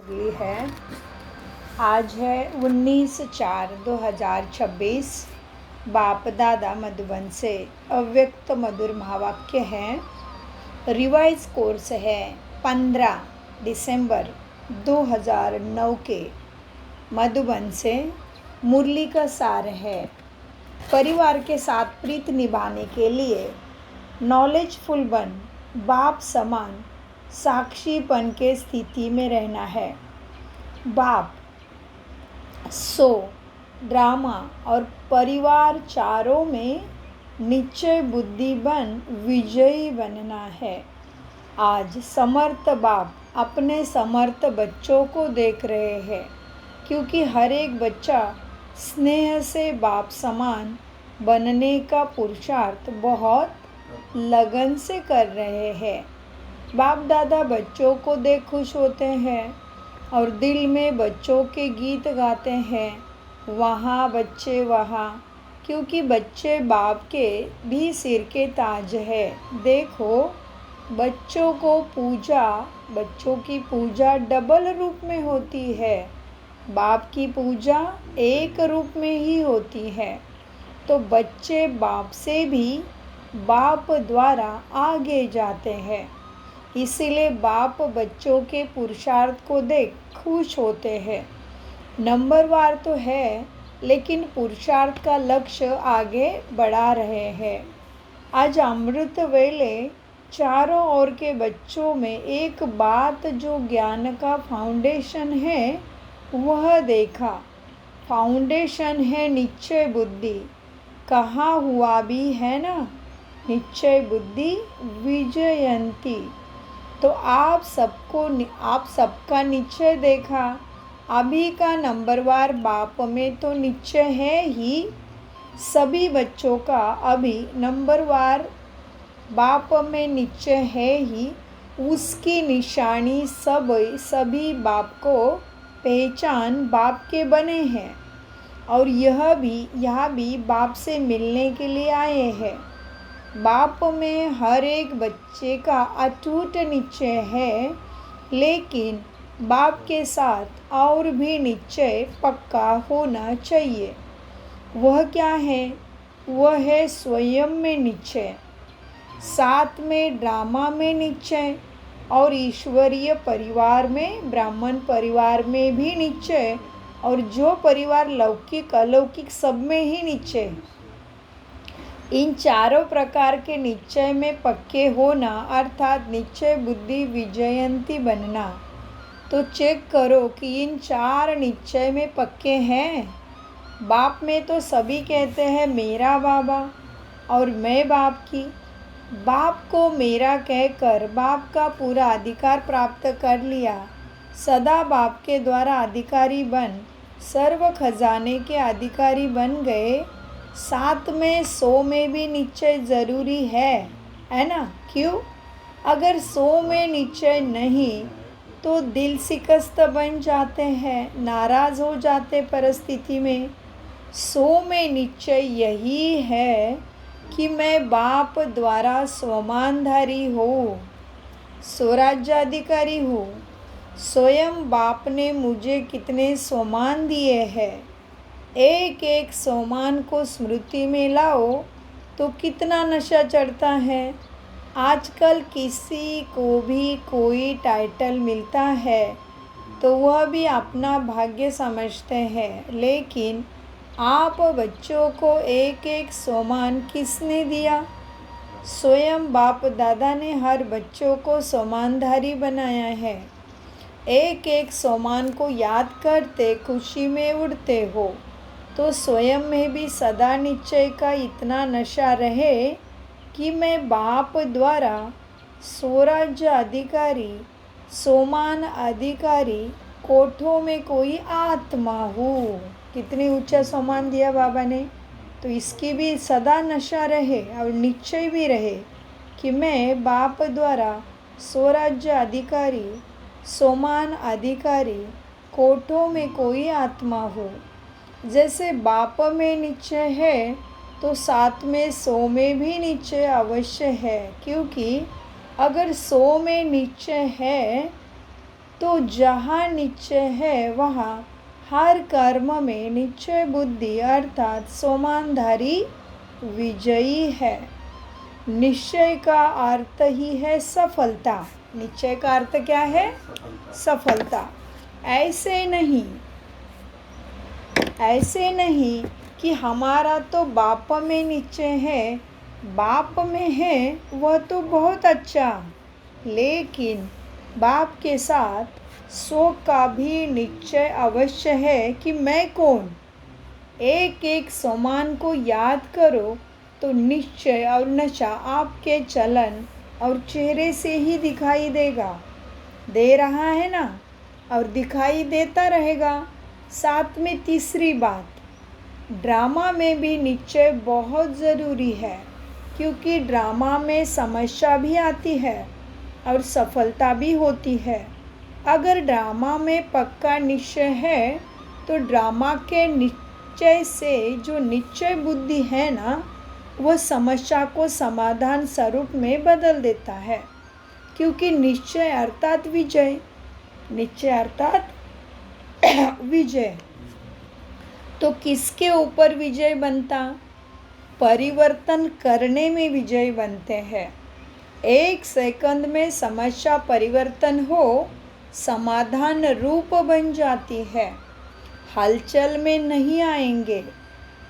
अगली है। आज है 19/4/2026। बाप दादा मधुबन से अव्यक्त मधुर महावाक्य हैं। रिवाइज कोर्स है 15 दिसंबर 2009 के मधुबन से। मुरली का सार है परिवार के साथ प्रीत निभाने के लिए नॉलेजफुल बन बाप समान साक्षीपन के स्थिति में रहना है। बाप सो ड्रामा और परिवार चारों में निश्चय बुद्धि बन विजयी बनना है। आज समर्थ बाप अपने समर्थ बच्चों को देख रहे हैं, क्योंकि हर एक बच्चा स्नेह से बाप समान बनने का पुरुषार्थ बहुत लगन से कर रहे हैं। बाप दादा बच्चों को देख खुश होते हैं और दिल में बच्चों के गीत गाते हैं। वहाँ बच्चे वहाँ, क्योंकि बच्चे बाप के भी सिर के ताज है। देखो बच्चों की पूजा डबल रूप में होती है। बाप की पूजा एक रूप में ही होती है। तो बच्चे बाप से भी बाप द्वारा आगे जाते हैं। इसीलिए बाप बच्चों के पुरुषार्थ को देख खुश होते हैं। नंबरवार तो है, लेकिन पुरुषार्थ का लक्ष्य आगे बढ़ा रहे हैं। आज अमृत वेले चारों ओर के बच्चों में एक बात जो ज्ञान का फाउंडेशन है वह देखा। फाउंडेशन है निश्चय बुद्धि। कहा हुआ भी है ना, निश्चय बुद्धि विजयंती। तो आप सबका निश्चय देखा। अभी का नंबरवार बाप में तो निश्चय है ही। सभी बच्चों का अभी नंबरवार बाप में निश्चय है ही। उसकी निशानी सभी बाप को पहचान बाप के बने हैं और यह भी बाप से मिलने के लिए आए हैं। बाप में हर एक बच्चे का अटूट निश्चय है, लेकिन बाप के साथ और भी निश्चय पक्का होना चाहिए। वह क्या है? वह है स्वयं में निश्चय, साथ में ड्रामा में निश्चय और ईश्वरीय परिवार में, ब्राह्मण परिवार में भी निश्चय, और जो परिवार लौकिक अलौकिक सब में ही निश्चय। इन चारों प्रकार के निश्चय में पक्के होना अर्थात निश्चय बुद्धि विजयंती बनना। तो चेक करो कि इन चार निश्चय में पक्के हैं। बाप में तो सभी कहते हैं मेरा बाबा और मैं बाप की। बाप को मेरा कहकर बाप का पूरा अधिकार प्राप्त कर लिया। सदा बाप के द्वारा अधिकारी बन सर्व खजाने के अधिकारी बन गए। साथ में 100 में भी निश्चय ज़रूरी है ना? क्यों? अगर 100 में निश्चय नहीं तो दिल शिकस्त बन जाते हैं, नाराज़ हो जाते परिस्थिति में। 100 में निश्चय यही है कि मैं बाप द्वारा स्वमानधारी हूँ, स्वराज्याधिकारी हूँ। स्वयं बाप ने मुझे कितने स्वमान दिए हैं। एक एक स्वमान को स्मृति में लाओ तो कितना नशा चढ़ता है। आजकल किसी को भी कोई टाइटल मिलता है तो वह भी अपना भाग्य समझते हैं, लेकिन आप बच्चों को एक एक स्वमान किसने दिया? स्वयं बाप दादा ने हर बच्चों को स्वमानधारी बनाया है। एक एक स्वमान को याद करते खुशी में उड़ते हो तो स्वयं में भी सदा निश्चय का इतना नशा रहे कि मैं बाप द्वारा स्वराज्य अधिकारी, सोमान अधिकारी, कोठों में कोई आत्मा हूँ। कितनी ऊंचा सम्मान दिया बाबा ने। तो इसकी भी सदा नशा रहे और निश्चय भी रहे कि मैं बाप द्वारा स्वराज्य अधिकारी, सोमान अधिकारी, कोठों में कोई आत्मा हूँ। जैसे बाप में निश्चय है तो साथ में 100 में भी निश्चय अवश्य है, क्योंकि अगर 100 में निश्चय है तो जहाँ निश्चय है वहाँ हर कर्म में निश्चय बुद्धि अर्थात सोमानधारी विजयी है। निश्चय का अर्थ ही है सफलता। निश्चय का अर्थ क्या है? सफलता। ऐसे नहीं कि हमारा तो बाप में निश्चय है, बाप में है वह तो बहुत अच्छा, लेकिन बाप के साथ सो का भी निश्चय अवश्य है कि मैं कौन। एक एक समान को याद करो तो निश्चय और नशा आपके चलन और चेहरे से ही दिखाई दे रहा है ना, और दिखाई देता रहेगा। साथ में तीसरी बात, ड्रामा में भी निश्चय बहुत ज़रूरी है, क्योंकि ड्रामा में समस्या भी आती है और सफलता भी होती है। अगर ड्रामा में पक्का निश्चय है तो ड्रामा के निश्चय से जो निश्चय बुद्धि है ना, वह समस्या को समाधान स्वरूप में बदल देता है, क्योंकि निश्चय अर्थात विजय। निश्चय अर्थात विजय। तो किसके ऊपर विजय बनता? परिवर्तन करने में विजय बनते हैं। एक सेकंड में समस्या परिवर्तन हो, समाधान रूप बन जाती है। हलचल में नहीं आएंगे,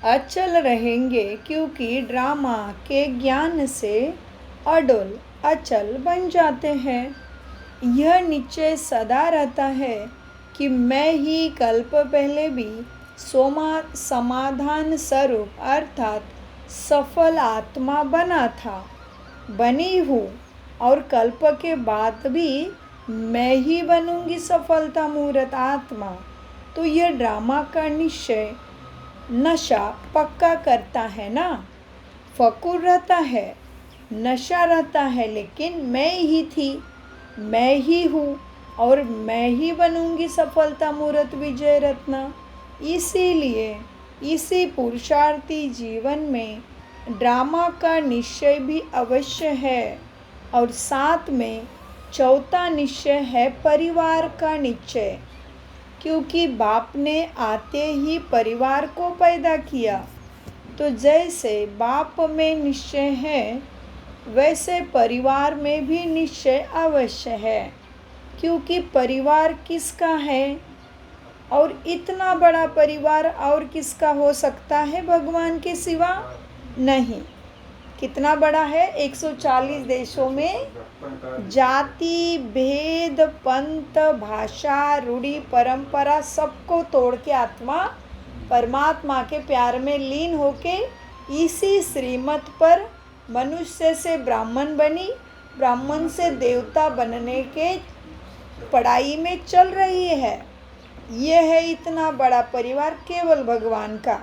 अचल रहेंगे, क्योंकि ड्रामा के ज्ञान से अडोल अचल बन जाते हैं। यह निश्चय सदा रहता है कि मैं ही कल्प पहले भी समाधान स्वरूप अर्थात सफल आत्मा बना था, बनी हूँ, और कल्प के बाद भी मैं ही बनूंगी सफलता मूर्त आत्मा। तो यह ड्रामा का निश्चय नशा पक्का करता है ना। फकुर रहता है, नशा रहता है, लेकिन मैं ही थी, मैं ही हूँ, और मैं ही बनूंगी सफलता मूर्त विजय रत्ना। इसीलिए इसी पुरुषार्थी जीवन में ड्रामा का निश्चय भी अवश्य है, और साथ में चौथा निश्चय है परिवार का निश्चय, क्योंकि बाप ने आते ही परिवार को पैदा किया। तो जैसे बाप में निश्चय है, वैसे परिवार में भी निश्चय अवश्य है, क्योंकि परिवार किसका है? और इतना बड़ा परिवार और किसका हो सकता है भगवान के सिवा? नहीं। कितना बड़ा है? 140 देशों में जाति भेद पंथ भाषा रूढ़ी परंपरा सबको तोड़ के आत्मा परमात्मा के प्यार में लीन होके इसी श्रीमत पर मनुष्य से ब्राह्मण बनी, ब्राह्मण से देवता बनने के पढ़ाई में चल रही है। यह है इतना बड़ा परिवार केवल भगवान का।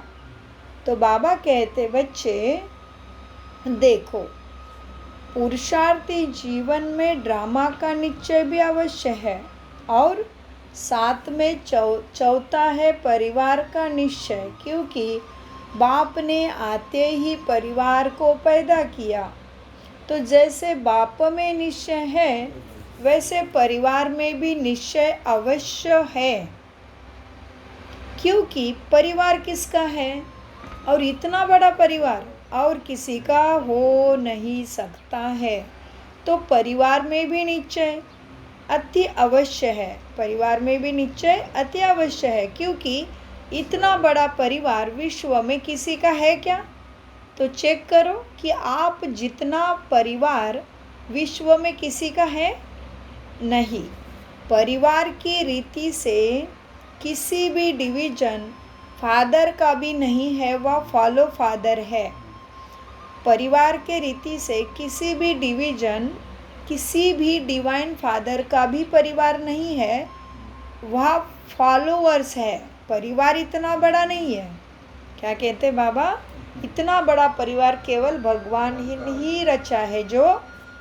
तो बाबा कहते बच्चे देखो, पुरुषार्थी जीवन में ड्रामा का निश्चय भी अवश्य है, और साथ में चौथा है परिवार का निश्चय, क्योंकि बाप ने आते ही परिवार को पैदा किया। तो जैसे बाप में निश्चय है, वैसे परिवार में भी निश्चय अवश्य है, क्योंकि परिवार किसका है? और इतना बड़ा परिवार और किसी का हो नहीं सकता है। तो परिवार में भी निश्चय अति अवश्य है, परिवार में भी निश्चय अति अवश्य है, क्योंकि इतना बड़ा परिवार विश्व में किसी का है क्या? तो चेक करो कि आप जितना परिवार विश्व में किसी का है? नहीं। परिवार की रीति से किसी भी डिवीजन फादर का भी नहीं है, वह फॉलो फादर है। परिवार के रीति से किसी भी डिवीजन किसी भी डिवाइन फादर का भी परिवार नहीं है, वह फॉलोअर्स है। परिवार इतना बड़ा नहीं है। क्या कहते बाबा? इतना बड़ा परिवार केवल भगवान ही रचा है, जो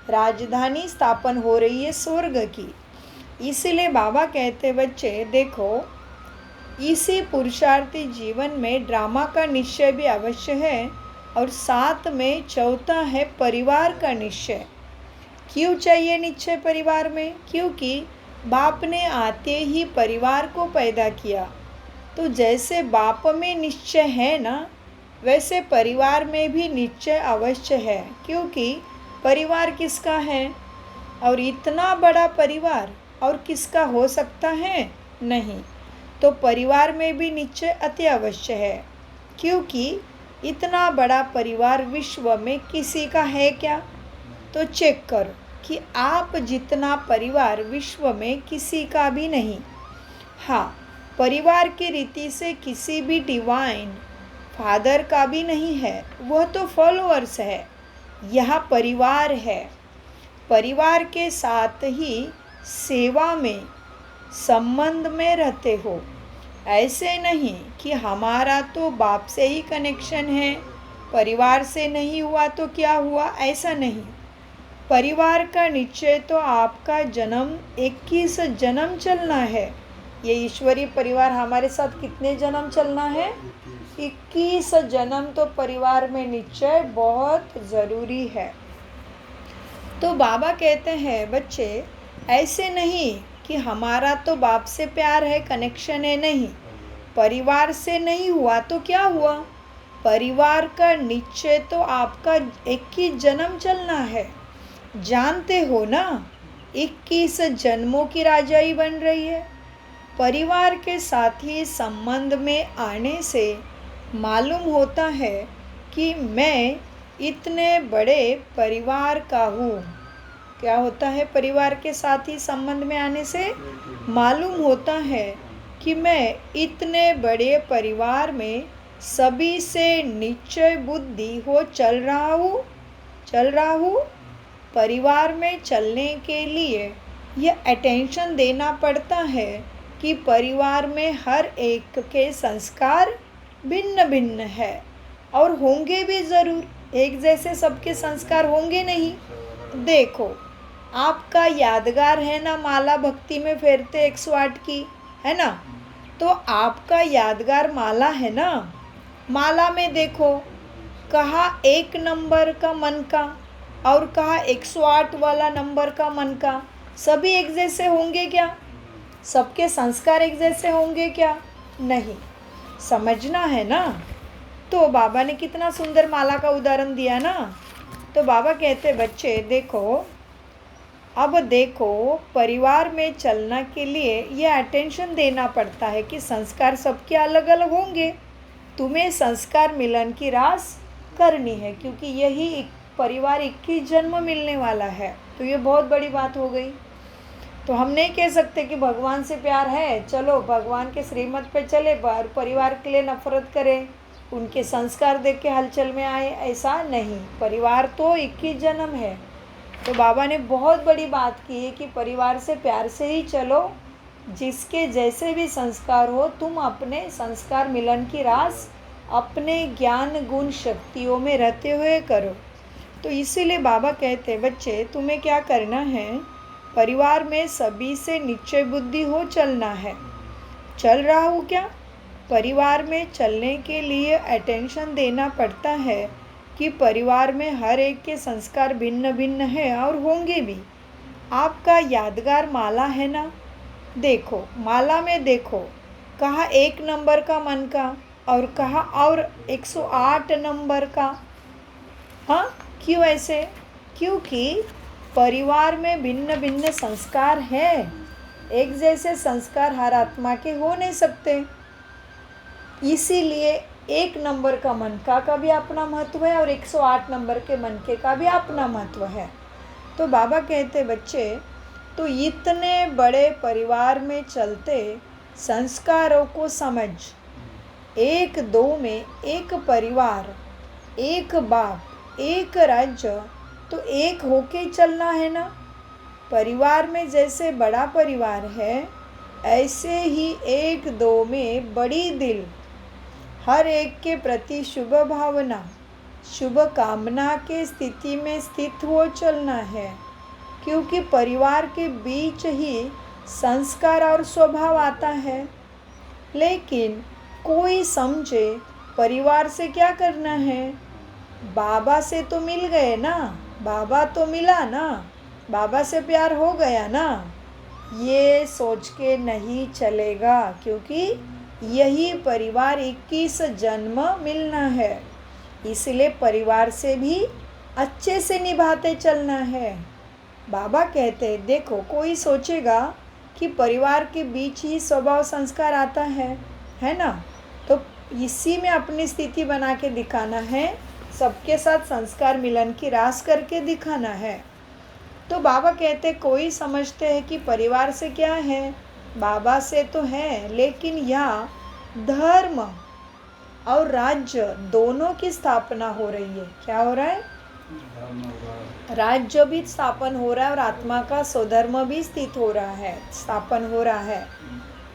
राजधानी स्थापन हो रही है स्वर्ग की। इसीलिए बाबा कहते बच्चे देखो, इसी पुरुषार्थी जीवन में ड्रामा का निश्चय भी अवश्य है, और साथ में चौथा है परिवार का निश्चय। क्यों चाहिए निश्चय परिवार में? क्योंकि बाप ने आते ही परिवार को पैदा किया, तो जैसे बाप में निश्चय है ना, वैसे परिवार में भी निश्चय अवश्य है, क्योंकि परिवार किसका है? और इतना बड़ा परिवार और किसका हो सकता है? नहीं। तो परिवार में भी निश्चय अति अवश्य है, क्योंकि इतना बड़ा परिवार विश्व में किसी का है क्या? तो चेक करो कि आप जितना परिवार विश्व में किसी का भी नहीं। हाँ, परिवार की रीति से किसी भी डिवाइन फादर का भी नहीं है, वह तो फॉलोअर्स है। यह परिवार है। परिवार के साथ ही सेवा में संबंध में रहते हो। ऐसे नहीं कि हमारा तो बाप से ही कनेक्शन है, परिवार से नहीं हुआ तो क्या हुआ, ऐसा नहीं। परिवार का निश्चय तो आपका जन्म 21 जन्म चलना है। ये ईश्वरीय परिवार हमारे साथ कितने जन्म चलना है? 21 जन्म तो परिवार में निश्चय बहुत ज़रूरी है। तो बाबा कहते हैं बच्चे, ऐसे नहीं कि हमारा तो बाप से प्यार है, कनेक्शन है, नहीं। परिवार से नहीं हुआ तो क्या हुआ? परिवार का निश्चय तो आपका 21 जन्म चलना है। जानते हो ना, 21 जन्मों की राजाई बन रही है। परिवार के साथ ही संबंध में आने से मालूम होता है कि मैं इतने बड़े परिवार का हूँ। क्या होता है? परिवार के साथ ही संबंध में आने से मालूम होता है कि मैं इतने बड़े परिवार में सभी से निश्चय बुद्धि हो चल रहा हूँ। परिवार में चलने के लिए यह अटेंशन देना पड़ता है कि परिवार में हर एक के संस्कार भिन्न भिन्न है और होंगे भी ज़रूर। एक जैसे सबके संस्कार होंगे नहीं। देखो, आपका यादगार है ना, माला भक्ति में फेरते 108 की, है ना? तो आपका यादगार माला है ना, माला में देखो कहाँ 1 नंबर का मन का और कहाँ 108 वाला नंबर का मन का, सभी एक जैसे होंगे क्या? सबके संस्कार एक जैसे होंगे क्या? नहीं। समझना है ना। तो बाबा ने कितना सुंदर माला का उदाहरण दिया ना। तो बाबा कहते बच्चे देखो, अब देखो, परिवार में चलना के लिए यह अटेंशन देना पड़ता है कि संस्कार सबके अलग अलग होंगे। तुम्हें संस्कार मिलन की रास करनी है, क्योंकि यही परिवार 21 जन्म मिलने वाला है। तो ये बहुत बड़ी बात हो गई। तो हम नहीं कह सकते कि भगवान से प्यार है, चलो भगवान के श्रीमत पे चले, परिवार के लिए नफरत करें, उनके संस्कार देख के हलचल में आए, ऐसा नहीं। परिवार तो 21 जन्म है। तो बाबा ने बहुत बड़ी बात की है कि परिवार से प्यार से ही चलो। जिसके जैसे भी संस्कार हो, तुम अपने संस्कार मिलन की रास अपने ज्ञान गुण शक्तियों में रहते हुए करो। तो इसीलिए बाबा कहते हैं बच्चे, तुम्हें क्या करना है? परिवार में सभी से निश्चय बुद्धि हो चलना है। चल रहा हूँ क्या? परिवार में चलने के लिए अटेंशन देना पड़ता है कि परिवार में हर एक के संस्कार भिन्न भिन्न है और होंगे भी। आपका यादगार माला है ना, देखो माला में देखो कहाँ 1 नंबर का मन का और कहाँ और 108 नंबर का। हाँ, क्यों ऐसे? क्योंकि परिवार में भिन्न भिन्न संस्कार हैं। एक जैसे संस्कार हर आत्मा के हो नहीं सकते। इसीलिए 1 नंबर का मन का भी अपना महत्व है और 108 नंबर के मन के का भी अपना महत्व है। तो बाबा कहते बच्चे, तो इतने बड़े परिवार में चलते संस्कारों को समझ। 1-2 में एक परिवार, एक बाप, एक राज्य, तो एक होके चलना है ना। परिवार में जैसे बड़ा परिवार है, ऐसे ही 1-2 में बड़ी दिल, हर एक के प्रति शुभ भावना, शुभ कामना के स्थिति में स्थित हो चलना है। क्योंकि परिवार के बीच ही संस्कार और स्वभाव आता है। लेकिन कोई समझे परिवार से क्या करना है? बाबा से तो मिल गए ना, बाबा तो मिला ना, बाबा से प्यार हो गया ना, ये सोच के नहीं चलेगा, क्योंकि यही परिवार 21 जन्म मिलना है। इसलिए परिवार से भी अच्छे से निभाते चलना है। बाबा कहते हैं, देखो कोई सोचेगा कि परिवार के बीच ही स्वभाव संस्कार आता है ना, तो इसी में अपनी स्थिति बना के दिखाना है, सबके साथ संस्कार मिलन की रास करके दिखाना है। तो बाबा कहते कोई समझते हैं कि परिवार से क्या है, बाबा से तो है, लेकिन यहाँ धर्म और राज्य दोनों की स्थापना हो रही है। क्या हो रहा है? राज्य भी स्थापन हो रहा है और आत्मा का स्वधर्म भी स्थित हो रहा है, स्थापन हो रहा है।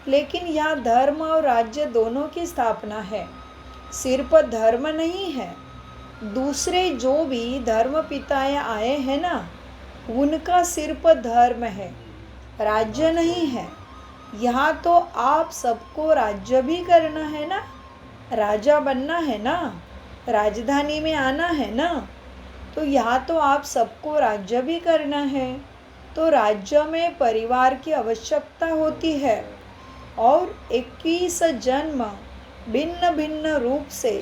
लेकिन यहाँ धर्म और राज्य दोनों की स्थापना है, सिर्फ धर्म नहीं है। दूसरे जो भी धर्म पिताएं आए हैं ना, उनका सिर्फ धर्म है, राज्य नहीं है। यहाँ तो आप सबको राज्य भी करना है ना, राजा बनना है ना, राजधानी में आना है ना, तो यहाँ तो आप सबको राज्य भी करना है। तो राज्य में परिवार की आवश्यकता होती है और 21 जन्म भिन्न भिन्न रूप से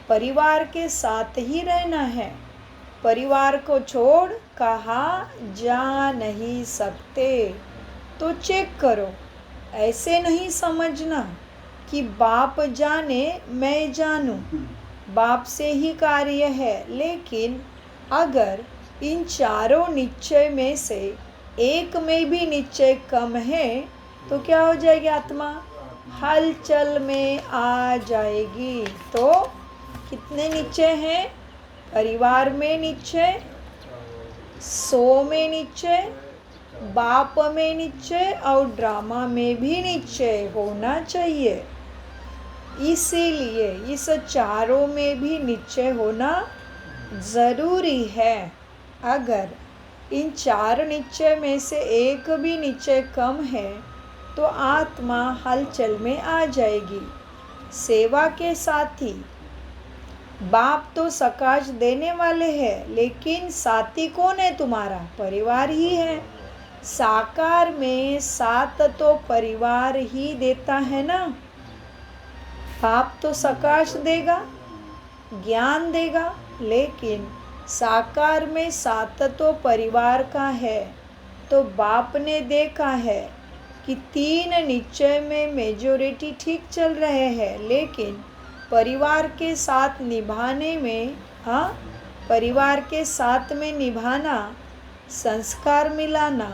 परिवार के साथ ही रहना है। परिवार को छोड़ कहाँ जा नहीं सकते। तो चेक करो, ऐसे नहीं समझना कि बाप जाने मैं जानूं, बाप से ही कार्य है। लेकिन अगर इन चारों निश्चय में से एक में भी निश्चय कम है तो क्या हो जाएगी? आत्मा हलचल में आ जाएगी। तो कितने निश्चय हैं? परिवार में निश्चय, सो में निश्चय, बाप में निश्चय और ड्रामा में भी निश्चय होना चाहिए। इसीलिए इस चारों में भी निश्चय होना ज़रूरी है। अगर इन चार निश्चय में से एक भी निश्चय कम है तो आत्मा हलचल में आ जाएगी। सेवा के साथी, बाप तो सकाश देने वाले हैं, लेकिन साथी कौन है तुम्हारा? परिवार ही है। साकार में साथ तो परिवार ही देता है ना। बाप तो सकाश देगा, ज्ञान देगा, लेकिन साकार में साथ तो परिवार का है। तो बाप ने देखा है कि 3 निश्चय में मेजॉरिटी ठीक चल रहे हैं, लेकिन परिवार के साथ निभाने में, परिवार के साथ में निभाना, संस्कार मिलाना,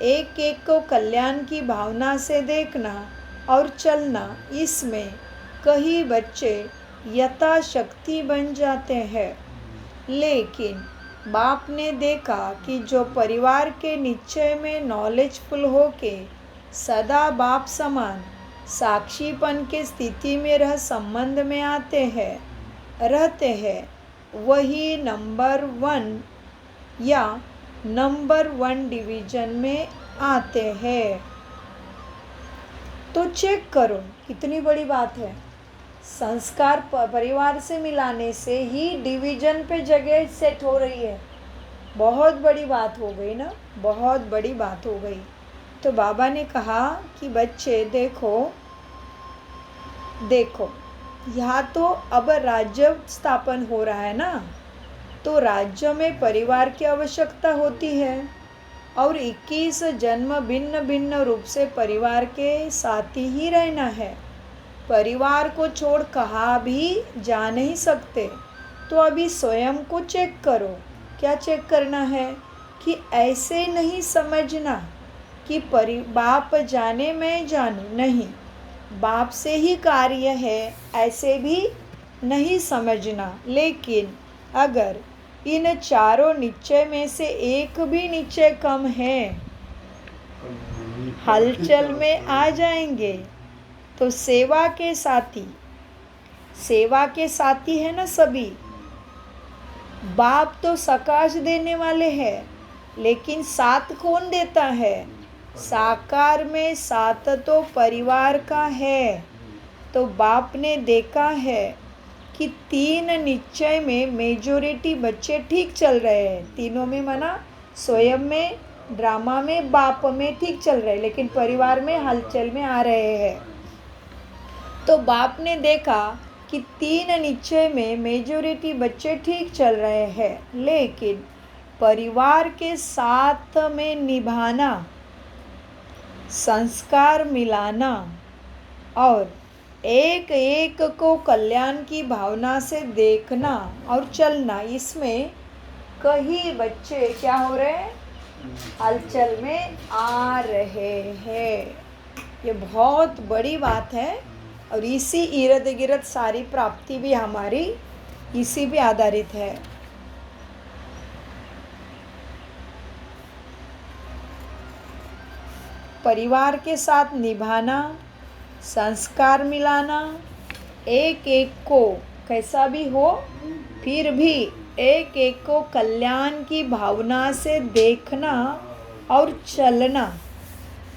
एक एक को कल्याण की भावना से देखना और चलना, इसमें कई बच्चे यथाशक्ति बन जाते हैं। लेकिन बाप ने देखा कि जो परिवार के निश्चय में नॉलेजफुल होके सदा बाप समान साक्षीपन के स्थिति में रह संबंध में आते हैं, रहते हैं, वही नंबर 1 या नंबर 1 डिवीज़न में आते हैं। तो चेक करो, कितनी बड़ी बात है। संस्कार परिवार से मिलाने से ही डिवीज़न पे जगह सेट हो रही है। बहुत बड़ी बात हो गई ना, बहुत बड़ी बात हो गई। तो बाबा ने कहा कि बच्चे देखो, यहाँ तो अब राज्य स्थापन हो रहा है ना, तो राज्य में परिवार की आवश्यकता होती है और 21 जन्म भिन्न भिन्न रूप से परिवार के साथ ही रहना है। परिवार को छोड़ कहाँ भी जा नहीं सकते। तो अभी स्वयं को चेक करो। क्या चेक करना है? कि ऐसे नहीं समझना कि बाप जाने मैं जानूं, नहीं, बाप से ही कार्य है, ऐसे भी नहीं समझना। लेकिन अगर इन चारों निश्चय में से एक भी निश्चय कम है, हलचल में आ जाएंगे। तो सेवा के साथी है ना सभी। बाप तो सकाश देने वाले हैं, लेकिन साथ कौन देता है? साकार में साथ तो परिवार का है। तो बाप ने देखा है कि 3 निश्चय में मेजॉरिटी बच्चे ठीक चल रहे हैं। तीनों में, माना स्वयं में, ड्रामा में बाप में ठीक चल रहे लेकिन परिवार में हलचल में आ रहे हैं। तो बाप ने देखा कि 3 निश्चय में मेजॉरिटी बच्चे ठीक चल रहे हैं, लेकिन परिवार के साथ में निभाना, संस्कार मिलाना और एक एक को कल्याण की भावना से देखना और चलना, इसमें कई बच्चे क्या हो रहे हैं, हलचल में आ रहे हैं। ये बहुत बड़ी बात है और इसी इर्द गिर्द सारी प्राप्ति भी हमारी इसी पे आधारित है। परिवार के साथ निभाना, संस्कार मिलाना, एक एक को कैसा भी हो फिर भी एक एक को कल्याण की भावना से देखना और चलना,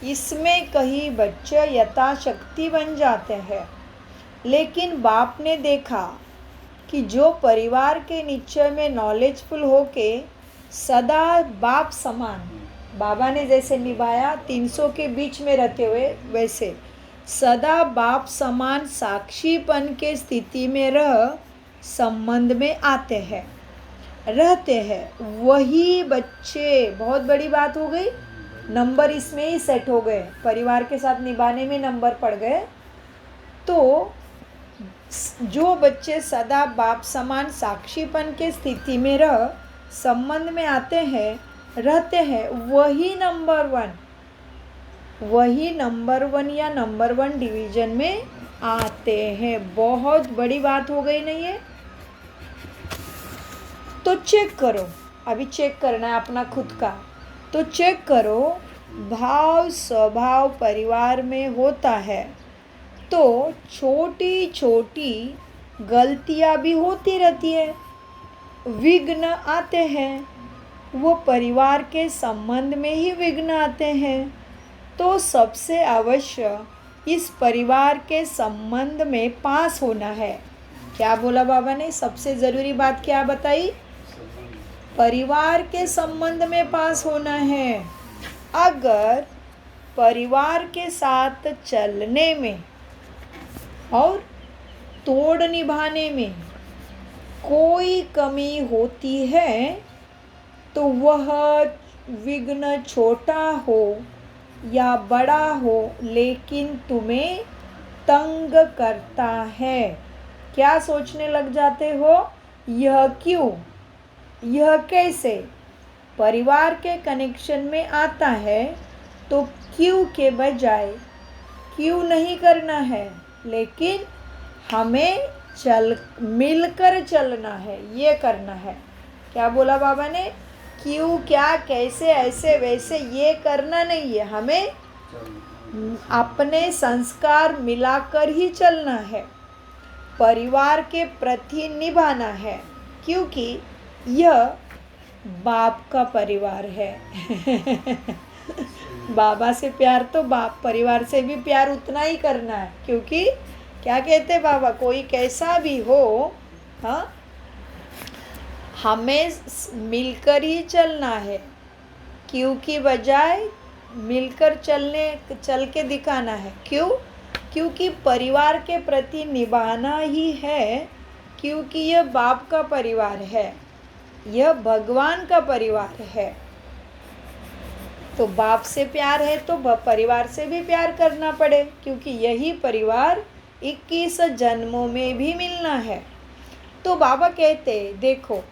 इसमें कई बच्चे यथाशक्ति बन जाते हैं। लेकिन बाप ने देखा कि जो परिवार के निश्चय में नॉलेजफुल होके सदा बाप समान, बाबा ने जैसे निभाया 300 के बीच में रहते हुए, वैसे सदा बाप समान साक्षीपन के स्थिति में रह संबंध में आते हैं, रहते हैं, वही बच्चे, बहुत बड़ी बात हो गई, नंबर इसमें ही सेट हो गए, परिवार के साथ निभाने में नंबर पड़ गए। तो जो बच्चे सदा बाप समान साक्षीपन के स्थिति में रह संबंध में आते हैं, रहते हैं, वही नंबर वन या नंबर 1 डिवीजन में आते हैं। बहुत बड़ी बात हो गई नहीं है? तो चेक करो, अभी चेक करना है अपना खुद का। तो चेक करो, भाव स्वभाव परिवार में होता है तो छोटी छोटी गलतियां भी होती रहती है, विघ्न आते हैं, वो परिवार के संबंध में ही विघ्न आते हैं। तो सबसे अवश्य इस परिवार के संबंध में पास होना है। क्या बोला बाबा ने? सबसे ज़रूरी बात क्या बताई? परिवार के संबंध में पास होना है। अगर परिवार के साथ चलने में और तोड़ निभाने में कोई कमी होती है तो वह विघ्न छोटा हो या बड़ा हो, लेकिन तुम्हें तंग करता है। क्या सोचने लग जाते हो? यह क्यों, यह कैसे? परिवार के कनेक्शन में आता है तो क्यों के बजाय क्यों नहीं करना है, लेकिन हमें मिलकर चलना है, ये करना है। क्या बोला बाबा ने? क्यों, क्या, कैसे, ऐसे वैसे ये करना नहीं है, हमें अपने संस्कार मिलाकर ही चलना है, परिवार के प्रति निभाना है, क्योंकि यह बाप का परिवार है। बाबा से प्यार तो बाप परिवार से भी प्यार उतना ही करना है, क्योंकि क्या कहते बाबा, कोई कैसा भी हो, हाँ, हमें मिलकर ही चलना है, क्योंकि बजाय मिलकर चल के दिखाना है। क्यों? क्योंकि परिवार के प्रति निभाना ही है, क्योंकि यह बाप का परिवार है, यह भगवान का परिवार है। तो बाप से प्यार है तो परिवार से भी प्यार करना पड़े, क्योंकि यही परिवार 21 जन्मों में भी मिलना है। तो बाबा कहते, देखो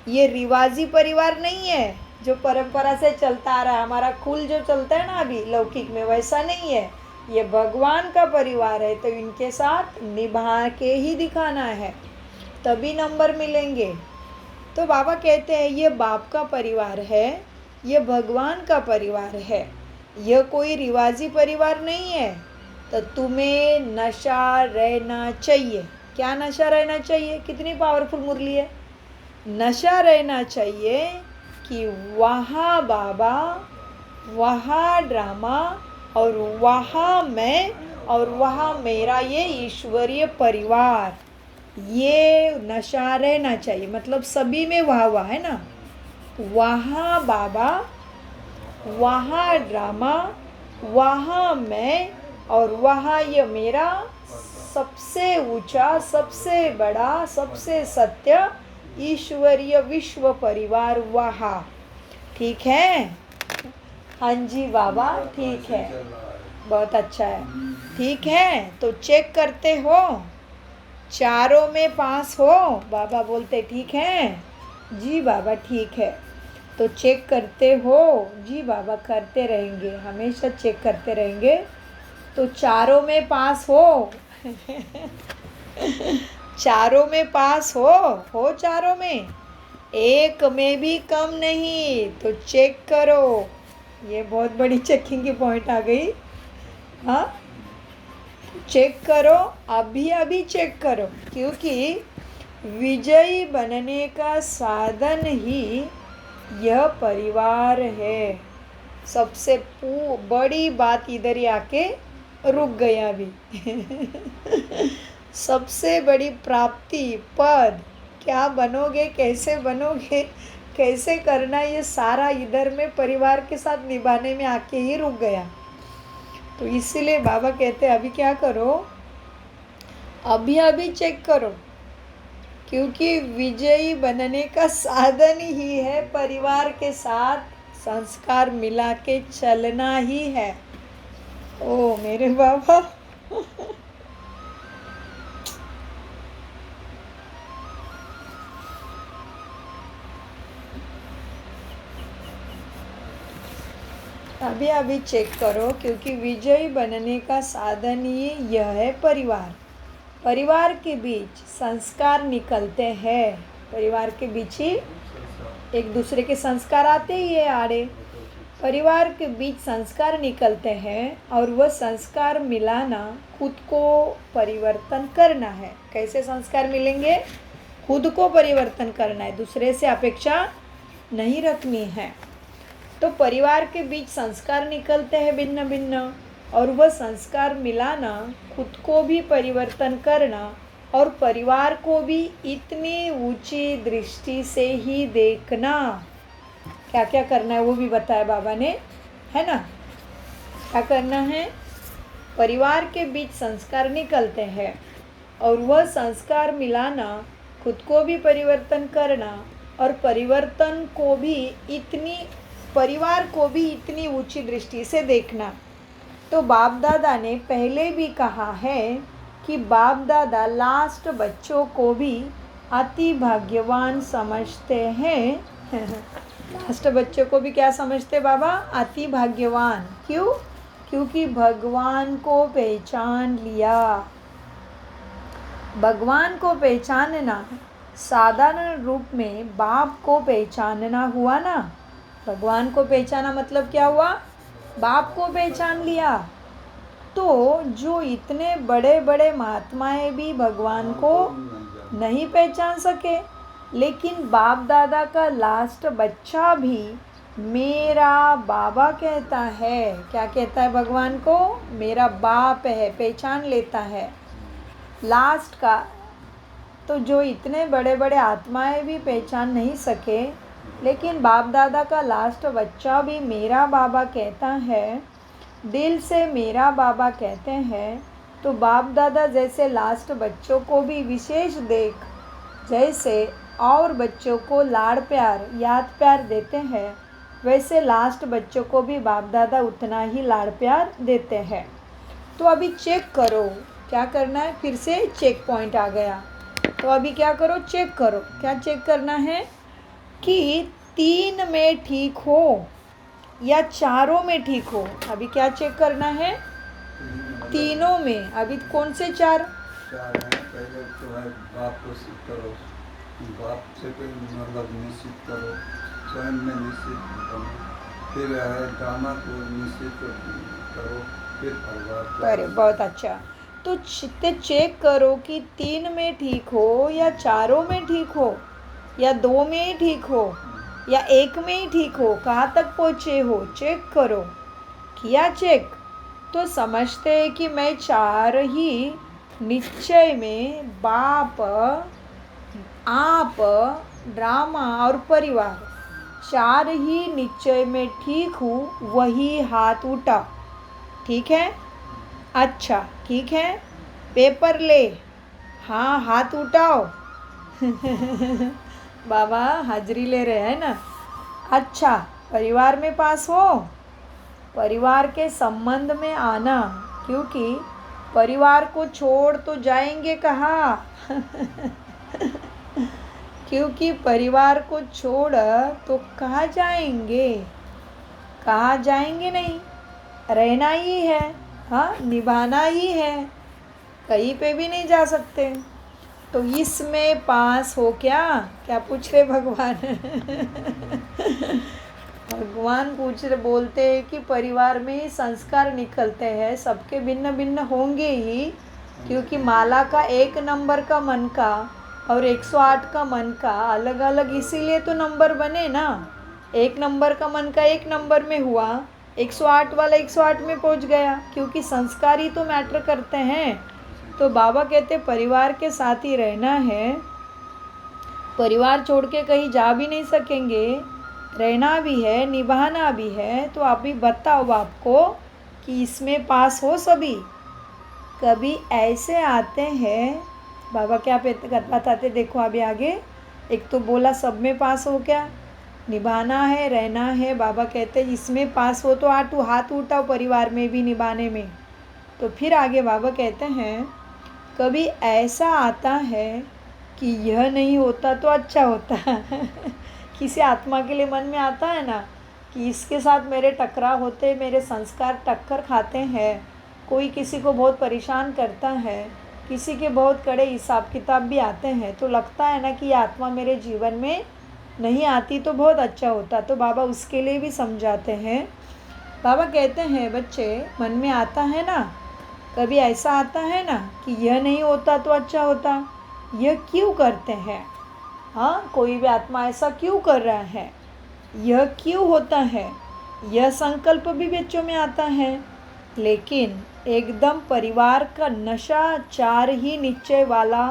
ये रिवाजी परिवार नहीं है जो परंपरा से चलता आ रहा है, हमारा कुल जो चलता है ना अभी लौकिक में, वैसा नहीं है। ये भगवान का परिवार है, तो इनके साथ निभा के ही दिखाना है, तभी नंबर मिलेंगे। तो बाबा कहते हैं ये बाप का परिवार है, ये भगवान का परिवार है, यह कोई रिवाजी परिवार नहीं है। तो तुम्हें नशा रहना चाहिए। क्या नशा रहना चाहिए? कितनी पावरफुल मुरली है। नशा रहना चाहिए कि वहाँ बाबा, वहाँ ड्रामा और वहाँ मैं और वहाँ मेरा ये ईश्वरीय परिवार, ये नशा रहना चाहिए। मतलब सभी में वाह वाह है ना। वहाँ बाबा वहाँ ड्रामा, वहाँ मैं, और वहाँ ये मेरा सबसे ऊंचा, सबसे बड़ा, सबसे सत्य ईश्वरीय विश्व परिवार वहाँ। ठीक है? हाँ जी बाबा, ठीक है, बहुत अच्छा है। ठीक है, तो चेक करते हो, चारों में पास हो? बाबा बोलते ठीक है। जी बाबा ठीक है, तो चेक करते हो? जी बाबा करते रहेंगे, हमेशा चेक करते रहेंगे। तो चारों में पास हो? चारों में पास हो चारों में, एक में भी कम नहीं। तो चेक करो, ये बहुत बड़ी चेकिंग की पॉइंट आ गई। हाँ, चेक करो, अभी अभी चेक करो, क्योंकि विजयी बनने का साधन ही यह परिवार है। सबसे बड़ी बात इधर ही आके रुक गया अभी। सबसे बड़ी प्राप्ति, पद, क्या बनोगे, कैसे बनोगे, कैसे करना, ये सारा इधर में परिवार के साथ निभाने में आके ही रुक गया। तो इसीलिए बाबा कहते हैं अभी क्या करो, अभी अभी चेक करो, क्योंकि विजयी बनने का साधन ही है परिवार के साथ संस्कार मिला के चलना ही है। ओ मेरे बाबा। अभी अभी चेक करो, क्योंकि विजयी बनने का साधन ही यह है परिवार। परिवार के बीच संस्कार निकलते हैं, परिवार के बीच ही एक दूसरे के संस्कार आते ही है आड़े। परिवार के बीच संस्कार निकलते हैं और वह संस्कार मिलाना खुद को परिवर्तन करना है। कैसे संस्कार मिलेंगे? खुद को परिवर्तन करना है, दूसरे से अपेक्षा नहीं रखनी है। तो परिवार के बीच संस्कार निकलते हैं भिन्न भिन्न, और वह संस्कार मिलाना खुद को भी परिवर्तन करना और परिवार को भी इतनी ऊंची दृष्टि से ही देखना। क्या क्या करना है वो भी बताया बाबा ने, है ना? क्या करना है? परिवार के बीच संस्कार निकलते हैं और वह संस्कार मिलाना खुद को भी परिवर्तन करना और परिवार को भी इतनी ऊंची दृष्टि से देखना। तो बाप दादा ने पहले भी कहा है कि बाप दादा लास्ट बच्चों को भी अति भाग्यवान समझते हैं। लास्ट बच्चों को भी क्या समझते बाबा? अति भाग्यवान। क्यों? क्योंकि भगवान को पहचान लिया। भगवान को पहचानना साधारण रूप में बाप को पहचानना हुआ ना। भगवान को पहचाना मतलब क्या हुआ? बाप को पहचान लिया। तो जो इतने बड़े बड़े महात्माएं भी भगवान को नहीं पहचान सके, लेकिन बाप दादा का लास्ट बच्चा भी मेरा बाबा कहता है। क्या कहता है भगवान को? मेरा बाप है, पहचान लेता है लास्ट का। तो जो इतने बड़े बड़े आत्माएं भी पहचान नहीं सके, लेकिन बाप दादा का लास्ट बच्चा भी मेरा बाबा कहता है, दिल से मेरा बाबा कहते हैं। तो बाप दादा जैसे लास्ट बच्चों को भी विशेष देख, जैसे और बच्चों को लाड़ प्यार याद प्यार देते हैं, वैसे लास्ट बच्चों को भी बाप दादा उतना ही लाड़ प्यार देते हैं। तो अभी चेक करो, क्या करना है? फिर से चेक पॉइंट आ गया। तो अभी क्या करो? चेक करो। क्या चेक करना है? कि 3 में ठीक हो या चारों में ठीक हो। अभी क्या चेक करना है? तीनों में। अभी कौन से चार हैं? पहले तो है बाप को सिद्ध करो, बाप से मतलब निश्चित करो, स्वयं में निश्चित करो, फिर है ड्रामा को निश्चित करो, फिर परिवार। अरे बहुत अच्छा। तो चेक करो कि 3 में ठीक हो या चारों में ठीक हो या 2 में ही ठीक हो या 1 में ही ठीक हो। कहाँ तक पहुँचे हो? चेक करो। किया चेक? तो समझते हैं कि मैं 4 ही निश्चय में बाप, आप, ड्रामा और परिवार चार ही निश्चय में ठीक हूँ वही हाथ उठाओ। ठीक है? अच्छा ठीक है, पेपर ले। हाँ हाथ उठाओ। बाबा हाजिरी ले रहे हैं ना। अच्छा, परिवार में पास हो, परिवार के संबंध में आना, क्योंकि परिवार को छोड़ तो जाएंगे कहाँ? क्योंकि परिवार को छोड़ तो कहाँ जाएंगे? कहाँ जाएंगे नहीं, रहना ही है। हाँ, निभाना ही है, कहीं पे भी नहीं जा सकते। तो इसमें पास हो क्या? क्या पूछ रहे भगवान? भगवान पूछ रहे, बोलते हैं कि परिवार में ही संस्कार निकलते हैं, सबके भिन्न भिन्न होंगे ही, क्योंकि माला का 1 नंबर का मन का और 108 का मन का अलग अलग, इसीलिए तो नंबर बने ना। 1 नंबर का मन का 1 नंबर में हुआ, 108 वाला 108 में पहुंच गया, क्योंकि संस्कार ही तो मैटर करते हैं। तो बाबा कहते परिवार के साथ ही रहना है, परिवार छोड़ के कहीं जा भी नहीं सकेंगे, रहना भी है, निभाना भी है। तो अभी बताओ आपको कि इसमें पास हो सभी? कभी ऐसे आते हैं, बाबा क्या बताते देखो अभी आगे। एक तो बोला सब में पास हो क्या, निभाना है, रहना है। बाबा कहते इसमें पास हो तो हाथ उठाओ, परिवार में भी निभाने में। तो फिर आगे बाबा कहते हैं कभी ऐसा आता है कि यह नहीं होता तो अच्छा होता। किसी आत्मा के लिए मन में आता है ना कि इसके साथ मेरे टकराव होते, मेरे संस्कार टक्कर खाते हैं, कोई किसी को बहुत परेशान करता है, किसी के बहुत कड़े हिसाब किताब भी आते हैं, तो लगता है ना कि ये आत्मा मेरे जीवन में नहीं आती तो बहुत अच्छा होता। तो बाबा उसके लिए भी समझाते हैं। बाबा कहते हैं बच्चे, मन में आता है ना, कभी ऐसा आता है ना कि यह नहीं होता तो अच्छा होता, यह क्यों करते हैं? हाँ, कोई भी आत्मा ऐसा क्यों कर रहा है, यह क्यों होता है, यह संकल्प भी बच्चों में आता है। लेकिन एकदम परिवार का नशा, 4 ही निश्चय वाला,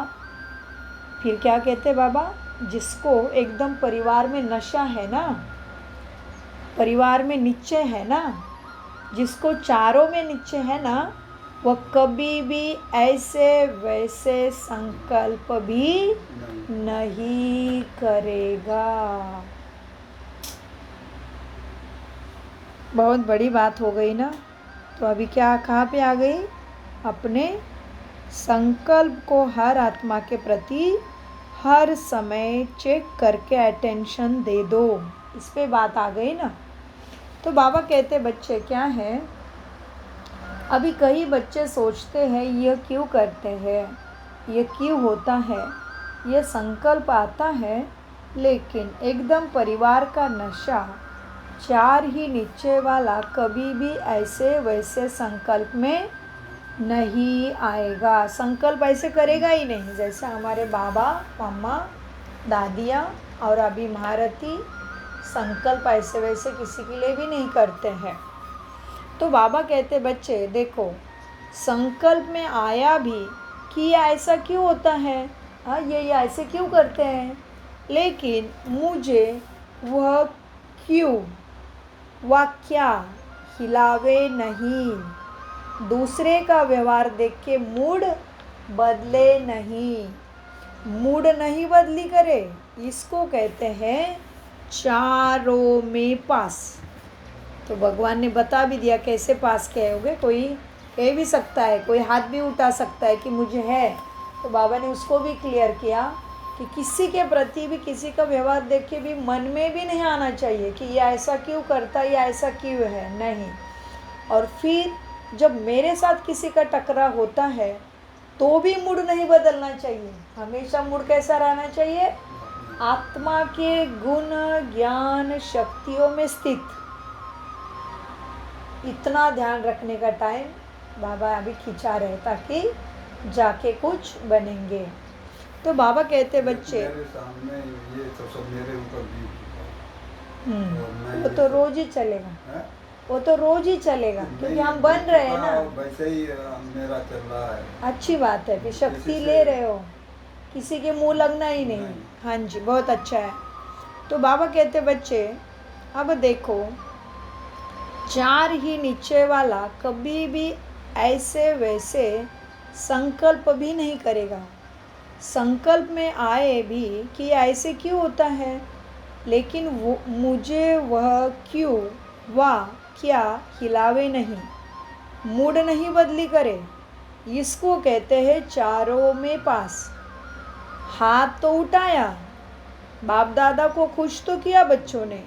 फिर क्या कहते बाबा, जिसको एकदम परिवार में नशा है ना, परिवार में निश्चय है ना, जिसको चारों में निश्चय है ना, वह कभी भी ऐसे वैसे संकल्प भी नहीं करेगा। बहुत बड़ी बात हो गई ना। तो अभी क्या कहाँ पे आ गई? अपने संकल्प को हर आत्मा के प्रति हर समय चेक करके अटेंशन दे दो, इस पे बात आ गई ना। तो बाबा कहते बच्चे क्या है, अभी कई बच्चे सोचते हैं यह क्यों करते हैं, यह क्यों होता है, यह संकल्प आता है, लेकिन एकदम परिवार का नशा, 4 ही निश्चय वाला कभी भी ऐसे वैसे संकल्प में नहीं आएगा। संकल्प ऐसे करेगा ही नहीं जैसे हमारे बाबा मम्मा दादियाँ और अभी महारथी संकल्प ऐसे वैसे किसी के लिए भी नहीं करते हैं। तो बाबा कहते बच्चे देखो, संकल्प में आया भी कि ये ऐसा क्यों होता है, हाँ ये ऐसे क्यों करते हैं, लेकिन मुझे वह क्यों व क्या हिलावे नहीं, दूसरे का व्यवहार देख के मूड बदले नहीं, मूड नहीं बदली करे, इसको कहते हैं चारों में पास। तो भगवान ने बता भी दिया कैसे पास किए होगे। कोई कह भी सकता है, कोई हाथ भी उठा सकता है कि मुझे है, तो बाबा ने उसको भी क्लियर किया कि किसी के प्रति भी किसी का व्यवहार देख के भी मन में भी नहीं आना चाहिए कि ये ऐसा क्यों करता है, या ऐसा क्यों है, नहीं। और फिर जब मेरे साथ किसी का टकराव होता है तो भी मूड नहीं बदलना चाहिए, हमेशा मूड कैसा रहना चाहिए, आत्मा के गुण ज्ञान शक्तियों में स्थित। इतना ध्यान रखने का टाइम बाबा अभी खिंचा रहे ताकि जाके कुछ बनेंगे। तो बाबा कहते बच्चे मेरे सामने ये तो सब मेरे ऊपर भी वो तो रोज ही चलेगा, है? वो तो रोज ही चलेगा क्योंकि हम बन रहे हैं ना। वैसे ही मेरा चल रहा है। अच्छी बात है, फिर शक्ति ले रहे हो, किसी के मुंह लगना ही नहीं। हाँ जी, बहुत अच्छा है। तो बाबा कहते बच्चे अब देखो, 4 ही नीचे वाला कभी भी ऐसे वैसे संकल्प भी नहीं करेगा। संकल्प में आए भी कि ऐसे क्यों होता है, लेकिन वो मुझे वह क्यों वा क्या हिलावे नहीं, मूड नहीं बदली करे, इसको कहते हैं चारों में पास। हाथ तो उठाया, बाप दादा को खुश तो किया बच्चों ने,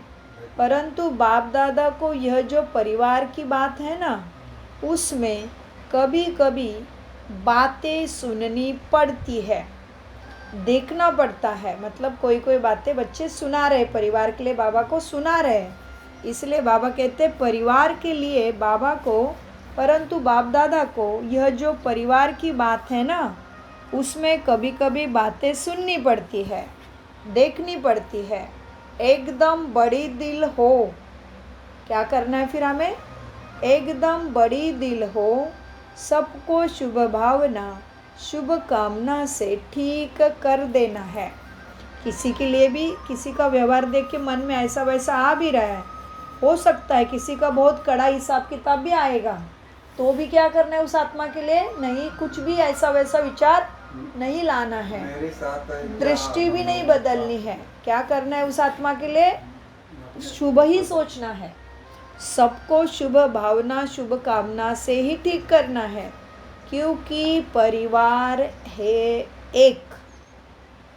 परंतु बाप दादा को यह जो परिवार की बात है ना, उसमें कभी कभी बातें सुननी पड़ती है, देखना पड़ता है। मतलब कोई कोई बातें बच्चे सुना रहे, परिवार के लिए बाबा को सुना रहे, इसलिए बाबा कहते परिवार के लिए बाबा को, परंतु बाप दादा को यह जो परिवार की बात है ना, उसमें कभी कभी बातें सुननी पड़ती है, देखनी पड़ती है। एकदम बड़ी दिल हो, क्या करना है फिर हमें, एकदम बड़ी दिल हो, सबको शुभ भावना शुभ कामना से ठीक कर देना है। किसी के लिए भी किसी का व्यवहार देख के मन में ऐसा वैसा आ भी रहा है, हो सकता है किसी का बहुत कड़ा हिसाब किताब भी आएगा, तो भी क्या करना है उस आत्मा के लिए, नहीं कुछ भी ऐसा वैसा विचार नहीं लाना है, मेरे साथ दृष्टि भी नहीं बदलनी है। क्या करना है उस आत्मा के लिए, शुभ ही सोचना है, सबको शुभ भावना शुभ कामना से ही ठीक करना है, क्योंकि परिवार है एक,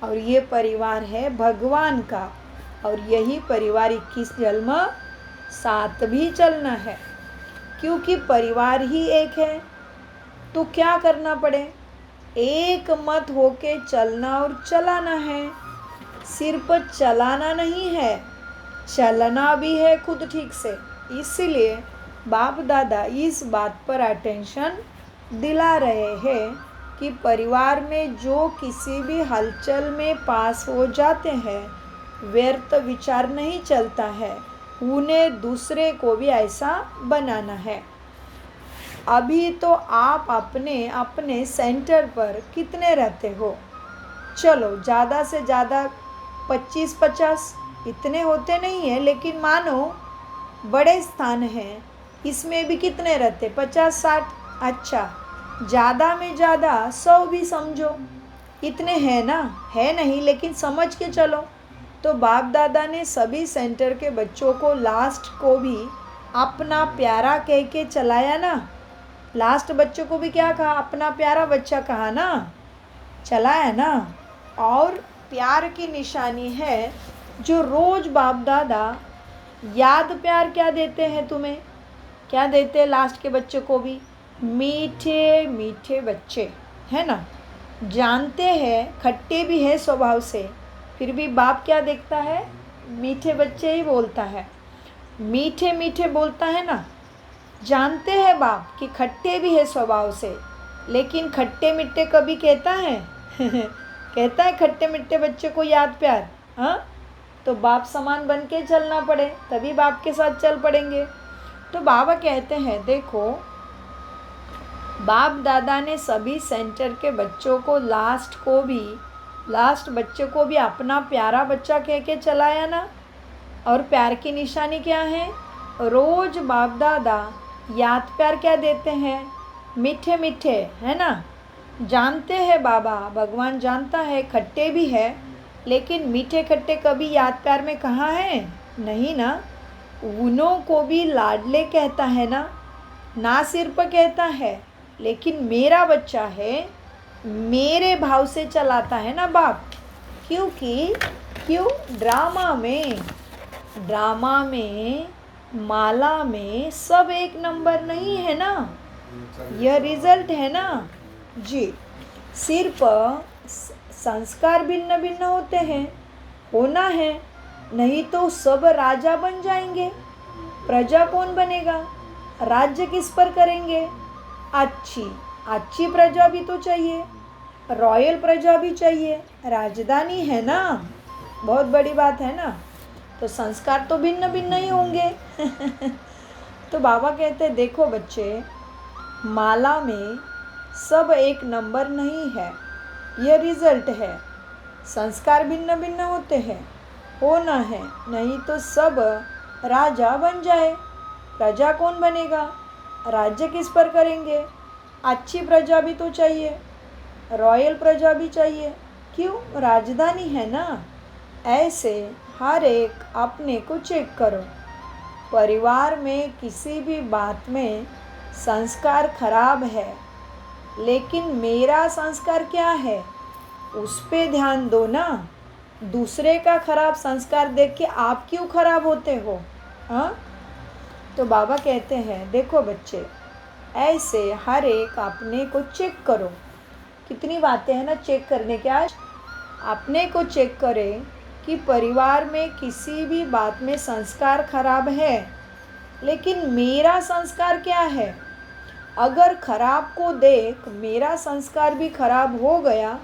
और ये परिवार है भगवान का, और यही परिवार 21 जन्म साथ भी चलना है, क्योंकि परिवार ही एक है। तो क्या करना पड़े, एक मत होके चलना और चलाना है, सिर्फ चलाना नहीं है, चलना भी है खुद ठीक से। इसलिए बाप दादा इस बात पर अटेंशन दिला रहे हैं कि परिवार में जो किसी भी हलचल में पास हो जाते हैं, व्यर्थ विचार नहीं चलता है, उन्हें दूसरे को भी ऐसा बनाना है। अभी तो आप अपने अपने सेंटर पर कितने रहते हो, चलो ज़्यादा से ज़्यादा 25-50, इतने होते नहीं हैं, लेकिन मानो बड़े स्थान हैं, इसमें भी कितने रहते, 50-60, अच्छा ज़्यादा में ज़्यादा 100 भी समझो, इतने हैं ना, है नहीं लेकिन समझ के चलो। तो बाप दादा ने सभी सेंटर के बच्चों को लास्ट को भी अपना प्यारा कह के चलाया ना, लास्ट बच्चों को भी क्या कहा, अपना प्यारा बच्चा कहा ना, चलाया ना। और प्यार की निशानी है जो रोज़ बाप दादा याद प्यार क्या देते हैं तुम्हें, क्या देते हैं लास्ट के बच्चे को भी, मीठे मीठे बच्चे है ना, जानते हैं खट्टे भी है स्वभाव से, फिर भी बाप क्या देखता है, मीठे बच्चे ही बोलता है, मीठे मीठे बोलता है ना। जानते हैं बाप कि खट्टे भी है स्वभाव से, लेकिन खट्टे मिट्टे कभी कहता है कहता है खट्टे मिट्टे बच्चे को याद प्यार, हाँ। तो बाप समान बन के चलना पड़े, तभी बाप के साथ चल पड़ेंगे। तो बाबा कहते हैं देखो, बाप दादा ने सभी सेंटर के बच्चों को लास्ट बच्चे को भी अपना प्यारा बच्चा कह के चलाया ना। और प्यार की निशानी क्या है, रोज़ बाप दादा याद प्यार क्या देते हैं, मीठे मीठे है ना। जानते हैं बाबा, भगवान जानता है खट्टे भी है, लेकिन मीठे खट्टे कभी याद प्यार में कहाँ है, नहीं ना। उन्हों को भी लाडले कहता है ना सिर्फ कहता है, लेकिन मेरा बच्चा है, मेरे भाव से चलाता है ना बाप। क्यों ड्रामा में माला में सब एक नंबर नहीं है ना, यह रिजल्ट है ना जी। सिर्फ संस्कार भिन्न भिन्न होते हैं, होना है, नहीं तो सब राजा बन जाएंगे। प्रजा कौन बनेगा, राज्य किस पर करेंगे, अच्छी प्रजा भी तो चाहिए, रॉयल प्रजा भी चाहिए, राजधानी है ना, बहुत बड़ी बात है ना। तो संस्कार तो भिन्न भिन्न ही होंगे तो बाबा कहते हैं देखो बच्चे, माला में सब एक नंबर नहीं है, यह रिजल्ट है। संस्कार भिन्न भिन्न होते हैं, होना है, नहीं तो सब राजा बन जाए। प्रजा कौन बनेगा? राज्य किस पर करेंगे? अच्छी प्रजा भी तो चाहिए, रॉयल प्रजा भी चाहिए। क्यों? राजधानी है ना। ऐसे हर एक अपने को चेक करो। परिवार में किसी भी बात में संस्कार खराब है, लेकिन मेरा संस्कार क्या है उस पे ध्यान दो ना। दूसरे का खराब संस्कार देख के आप क्यों खराब होते हो? हाँ, तो बाबा कहते हैं देखो बच्चे, ऐसे हर एक अपने को चेक करो। कितनी बातें हैं ना चेक करने के। आज अपने को चेक करें कि परिवार में किसी भी बात में संस्कार खराब है, लेकिन मेरा संस्कार क्या है। अगर खराब को देख मेरा संस्कार भी खराब हो गया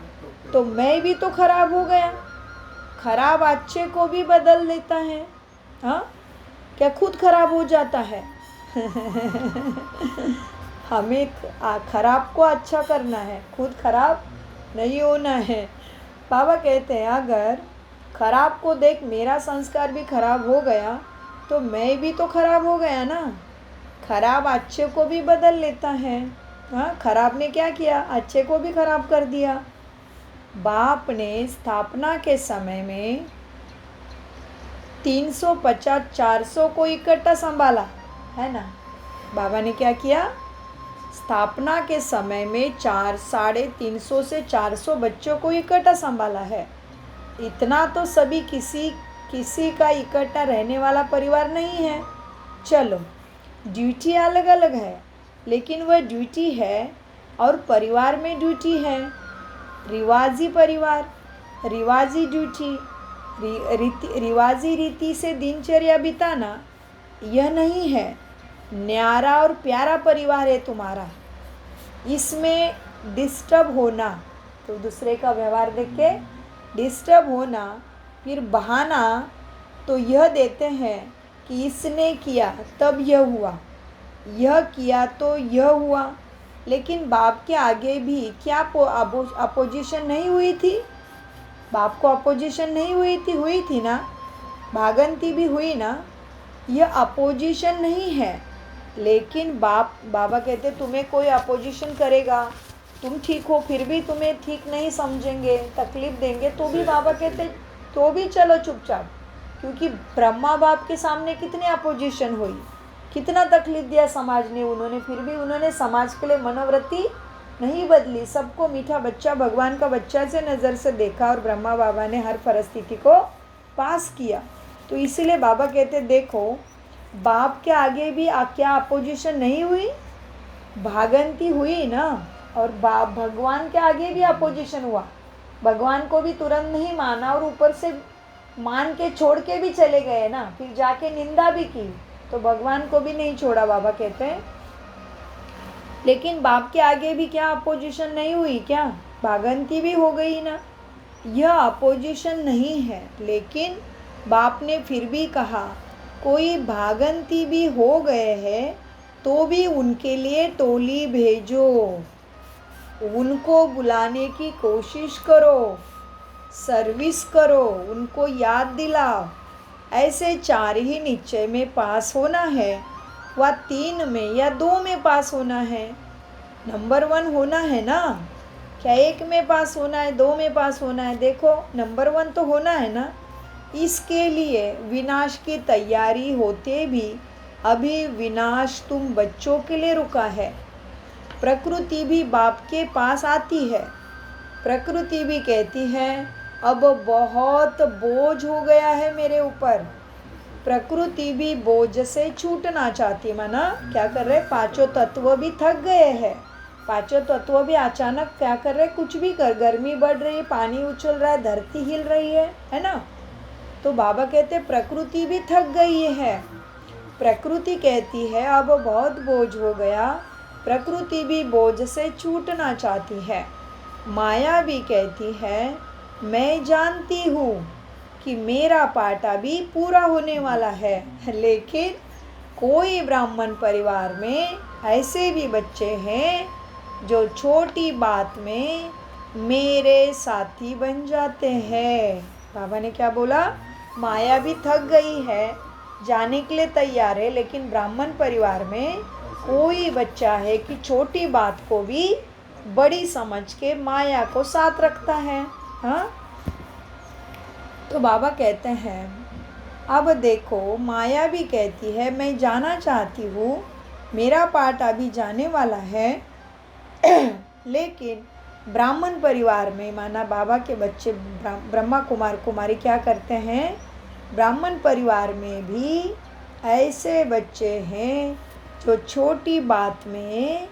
तो मैं भी तो खराब हो गया। खराब अच्छे को भी बदल देता है। हाँ, क्या खुद खराब हो जाता है? हमें खराब को अच्छा करना है, खुद खराब नहीं होना है। बाबा कहते हैं अगर खराब को देख मेरा संस्कार भी खराब हो गया तो मैं भी तो खराब हो गया ना। खराब अच्छे को भी बदल लेता है। हाँ, खराब ने क्या किया? अच्छे को भी खराब कर दिया। बाप ने स्थापना के समय में 350-400 को इकट्ठा संभाला है ना। बाबा ने क्या किया? स्थापना के समय में 350 से 400 बच्चों को इकट्ठा संभाला है। इतना तो सभी किसी का इकट्ठा रहने वाला परिवार नहीं है। चलो, ड्यूटी अलग अलग है, लेकिन वह ड्यूटी है और परिवार में ड्यूटी है। रिवाजी परिवार, रिवाजी ड्यूटी, रिवाजी रीति से दिनचर्या बिताना यह नहीं है। न्यारा और प्यारा परिवार है तुम्हारा, इसमें डिस्टर्ब होना, तो दूसरे का व्यवहार देख के डिस्टर्ब होना, फिर बहाना तो यह देते हैं कि इसने किया तब यह हुआ, यह किया तो यह हुआ। लेकिन बाप के आगे भी क्या अपोजिशन नहीं हुई थी? बाप को अपोजिशन नहीं हुई थी ना। भागंती भी हुई ना। यह अपोजिशन नहीं है, लेकिन बाबा कहते तुम्हें कोई अपोजिशन करेगा, तुम ठीक हो फिर भी तुम्हें ठीक नहीं समझेंगे, तकलीफ देंगे, तो भी बाबा कहते तो भी चलो चुपचाप। क्योंकि ब्रह्मा बाप के सामने कितनी अपोजिशन हुई, कितना तकलीफ दिया समाज ने, फिर भी उन्होंने समाज के लिए मनोवृत्ति नहीं बदली। सबको मीठा बच्चा, भगवान का बच्चा से नज़र से देखा और ब्रह्मा बाबा ने हर परिस्थिति को पास किया। तो इसीलिए बाबा कहते देखो, बाप के आगे भी क्या अपोजिशन नहीं हुई? भागंती हुई ना। और भगवान के आगे भी अपोजिशन हुआ। भगवान को भी तुरंत नहीं माना और ऊपर से मान के छोड़ के भी चले गए ना, फिर जाके निंदा भी की, तो भगवान को भी नहीं छोड़ा बाबा कहते हैं। लेकिन बाप के आगे भी क्या अपोजिशन नहीं हुई? क्या भागंती भी हो गई ना। यह अपोजिशन नहीं है, लेकिन बाप ने फिर भी कहा कोई भागंती भी हो गए हैं तो भी उनके लिए टोली भेजो, उनको बुलाने की कोशिश करो, सर्विस करो, उनको याद दिलाओ। ऐसे 4 ही निश्चय में पास होना है, व 3 में या 2 में पास होना है। नंबर 1 होना है ना। क्या 1 में पास होना है, 2 में पास होना है? देखो, नंबर 1 तो होना है ना। इसके लिए विनाश की तैयारी होते भी अभी विनाश तुम बच्चों के लिए रुका है। प्रकृति भी बाप के पास आती है। प्रकृति भी कहती है अब बहुत बोझ हो गया है मेरे ऊपर। प्रकृति भी बोझ से छूटना चाहती। माना क्या कर रहे? 5 तत्व भी थक गए हैं। 5 तत्व भी अचानक क्या कर रहे? कुछ भी कर, गर्मी बढ़ रही है, पानी उछल रहा है, धरती हिल रही है ना। तो बाबा कहते प्रकृति भी थक गई है। प्रकृति कहती है अब बहुत बोझ हो गया। प्रकृति भी बोझ से छूटना चाहती है। माया भी कहती है मैं जानती हूँ कि मेरा पाटा भी पूरा होने वाला है, लेकिन कोई ब्राह्मण परिवार में ऐसे भी बच्चे हैं जो छोटी बात में मेरे साथी बन जाते हैं। बाबा ने क्या बोला? माया भी थक गई है, जाने के लिए तैयार है, लेकिन ब्राह्मण परिवार में कोई बच्चा है कि छोटी बात को भी बड़ी समझ के माया को साथ रखता है। हाँ, तो बाबा कहते हैं अब देखो, माया भी कहती है मैं जाना चाहती हूँ, मेरा पार्ट अभी जाने वाला है। लेकिन ब्राह्मण परिवार में माना बाबा के बच्चे ब्रह्मा कुमार कुमारी क्या करते हैं, ब्राह्मण परिवार में भी ऐसे बच्चे हैं जो छोटी बात में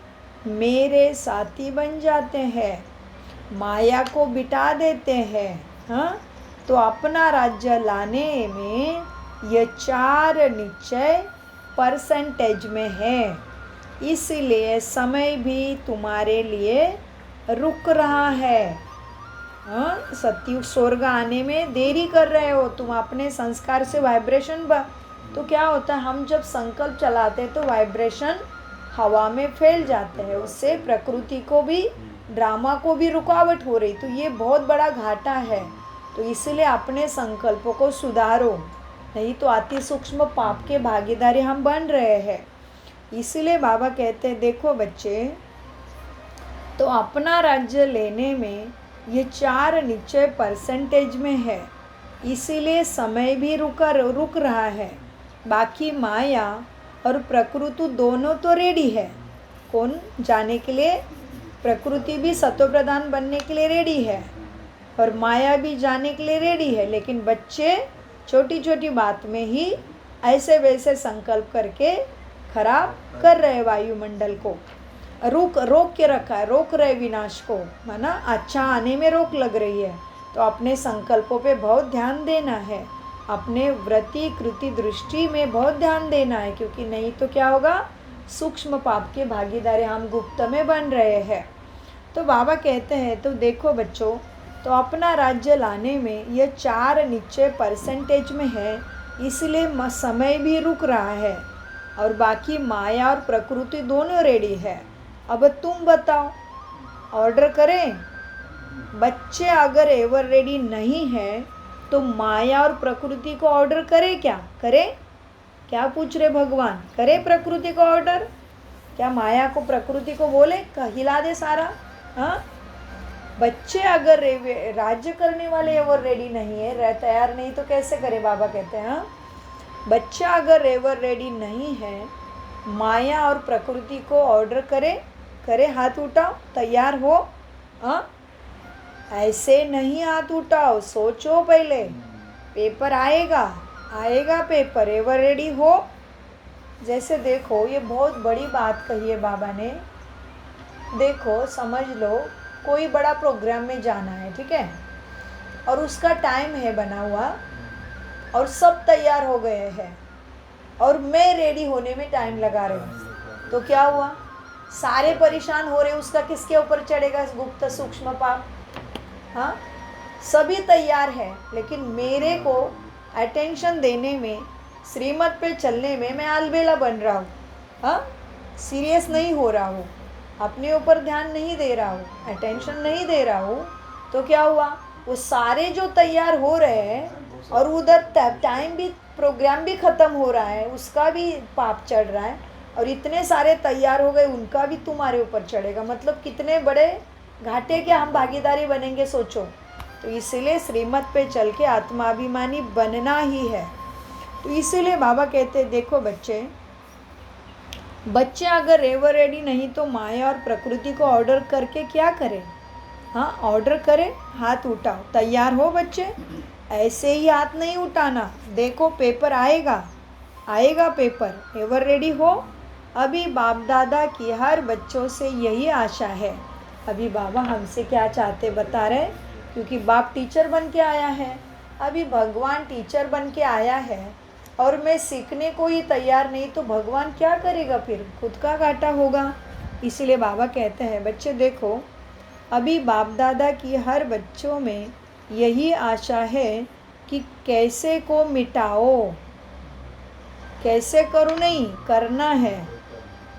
मेरे साथी बन जाते हैं, माया को बिठा देते हैं। हाँ, तो अपना राज्य लाने में ये 4 निश्चय परसेंटेज में है, इसलिए समय भी तुम्हारे लिए रुक रहा है। हाँ, सत्युग स्वर्ग आने में देरी कर रहे हो तुम, अपने संस्कार से वाइब्रेशन तो क्या होता है, हम जब संकल्प चलाते हैं तो वाइब्रेशन हवा में फैल जाते हैं, उससे प्रकृति को भी, ड्रामा को भी रुकावट हो रही, तो ये बहुत बड़ा घाटा है। तो इसलिए अपने संकल्पों को सुधारो, नहीं तो अति सूक्ष्म पाप के भागीदारी हम बन रहे हैं। इसलिए बाबा कहते हैं देखो बच्चे, तो अपना राज्य लेने में ये 4 निश्चय परसेंटेज में है, इसीलिए समय भी रुक रहा है। बाकी माया और प्रकृति दोनों तो रेडी है। कौन जाने के लिए, प्रकृति भी सत्व प्रधान बनने के लिए रेडी है और माया भी जाने के लिए रेडी है, लेकिन बच्चे छोटी छोटी बात में ही ऐसे वैसे संकल्प करके खराब कर रहे वायुमंडल को, रोक के रखा है, रोक रहे विनाश को, माना अच्छा आने में रोक लग रही है। तो अपने संकल्पों पे बहुत ध्यान देना है, अपने वृत्ति कृति दृष्टि में बहुत ध्यान देना है, क्योंकि नहीं तो क्या होगा, सूक्ष्म पाप के भागीदारी हम गुप्त में बन रहे हैं। तो बाबा कहते हैं तो देखो बच्चों, तो अपना राज्य लाने में ये 4 निश्चय परसेंटेज में है, इसलिए समय भी रुक रहा है और बाकी माया और प्रकृति दोनों रेडी है। अब तुम बताओ, ऑर्डर करें? बच्चे अगर एवर रेडी नहीं है तो माया और प्रकृति को ऑर्डर करे क्या? करे? क्या पूछ रहे भगवान? करे प्रकृति को ऑर्डर? क्या माया को प्रकृति को बोले हिला दे सारा? हाँ, बच्चे अगर राज्य करने वाले एवर रेडी नहीं है, तैयार नहीं, तो कैसे करे? बाबा कहते हैं हाँ, बच्चा अगर एवर रेडी नहीं है, माया और प्रकृति को ऑर्डर करे, हाथ उठाओ, तैयार हो। हाँ, ऐसे नहीं हाथ उठाओ, सोचो पहले, पेपर आएगा पेपर, एवर रेडी हो। जैसे देखो, ये बहुत बड़ी बात कही है बाबा ने। देखो समझ लो, कोई बड़ा प्रोग्राम में जाना है, ठीक है, और उसका टाइम है बना हुआ और सब तैयार हो गए हैं और मैं रेडी होने में टाइम लगा रही हूँ, तो क्या हुआ? सारे परेशान हो रहे, उसका किसके ऊपर चढ़ेगा? गुप्त सूक्ष्म पाप। हाँ, सभी तैयार हैं, लेकिन मेरे को अटेंशन देने में, श्रीमत पे चलने में मैं अलबेला बन रहा हूँ। हाँ, सीरियस नहीं हो रहा हूँ, अपने ऊपर ध्यान नहीं दे रहा हूँ, अटेंशन नहीं दे रहा हूँ, तो क्या हुआ? वो सारे जो तैयार हो रहे हैं और उधर टाइम भी, प्रोग्राम भी ख़त्म हो रहा है, उसका भी पाप चढ़ रहा है, और इतने सारे तैयार हो गए, उनका भी तुम्हारे ऊपर चढ़ेगा। मतलब कितने बड़े घाटे के हम भागीदारी बनेंगे, सोचो। तो इसीलिए श्रीमत पे चल के आत्माभिमानी बनना ही है। तो इसीलिए बाबा कहते हैं देखो बच्चे अगर एवर रेडी नहीं तो माया और प्रकृति को ऑर्डर करके क्या करें? हाँ, ऑर्डर करें, हाथ उठाओ, तैयार हो बच्चे। ऐसे ही हाथ नहीं उठाना, देखो पेपर आएगा पेपर, एवर रेडी हो। अभी बाप दादा की हर बच्चों से यही आशा है। अभी बाबा हमसे क्या चाहते बता रहे, क्योंकि बाप टीचर बन के आया है, अभी भगवान टीचर बन के आया है और मैं सीखने को ही तैयार नहीं, तो भगवान क्या करेगा? फिर खुद का घाटा होगा। इसलिए बाबा कहते हैं बच्चे देखो, अभी बाप दादा की हर बच्चों में यही आशा है कि कैसे को मिटाओ, कैसे करो नहीं, करना है,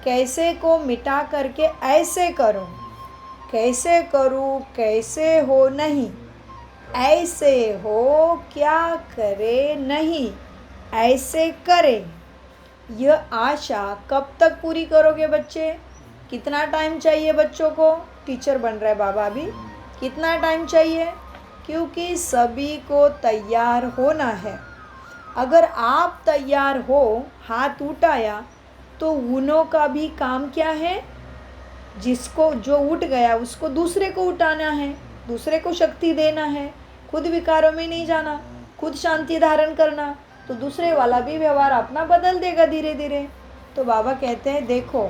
कैसे को मिटा करके ऐसे करो, कैसे करूँ, कैसे हो नहीं, ऐसे हो क्या करे नहीं, ऐसे करे। यह आशा कब तक पूरी करोगे बच्चे? कितना टाइम चाहिए बच्चों को? टीचर बन रहा है बाबा भी। कितना टाइम चाहिए? क्योंकि सभी को तैयार होना है। अगर आप तैयार हो, हाथ उठाया, तो उन्हों का भी काम क्या है? जिसको जो उठ गया उसको दूसरे को उठाना है, दूसरे को शक्ति देना है, खुद विकारों में नहीं जाना, खुद शांति धारण करना, तो दूसरे वाला भी व्यवहार अपना बदल देगा धीरे धीरे। तो बाबा कहते हैं देखो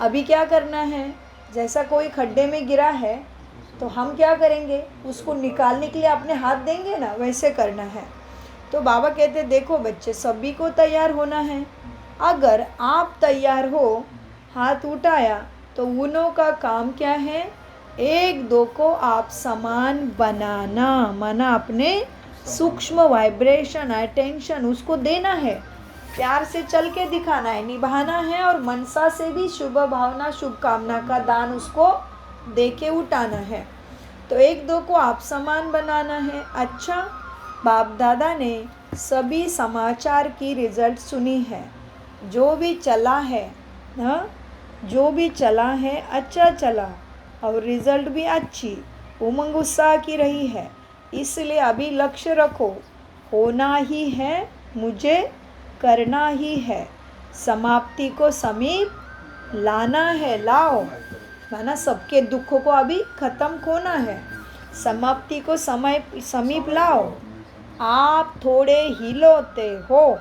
अभी क्या करना है, जैसा कोई खड्डे में गिरा है तो हम क्या करेंगे, उसको निकालने के लिए अपने हाथ देंगे ना, वैसे करना है। तो बाबा कहते हैं देखो बच्चे सभी को तैयार होना है। अगर आप तैयार हो, हाथ उठाया, तो उन्हों का काम क्या है? एक दो को आप समान बनाना, माना अपने सूक्ष्म वाइब्रेशन अटेंशन उसको देना है, प्यार से चल के दिखाना है, निभाना है, और मनसा से भी शुभ भावना शुभकामना का दान उसको दे के उठाना है। तो एक दो को आप समान बनाना है। अच्छा, बाप दादा ने सभी समाचार की रिजल्ट सुनी है, जो भी चला है, हाँ, जो भी चला है अच्छा चला और रिजल्ट भी अच्छी उमंग उत्साह की रही है। इसलिए अभी लक्ष्य रखो, होना ही है, मुझे करना ही है, समाप्ति को समीप लाना है, लाओ, माना सबके दुखों को अभी खत्म होना है, समाप्ति को समय समीप लाओ। आप थोड़े हिलोते हो,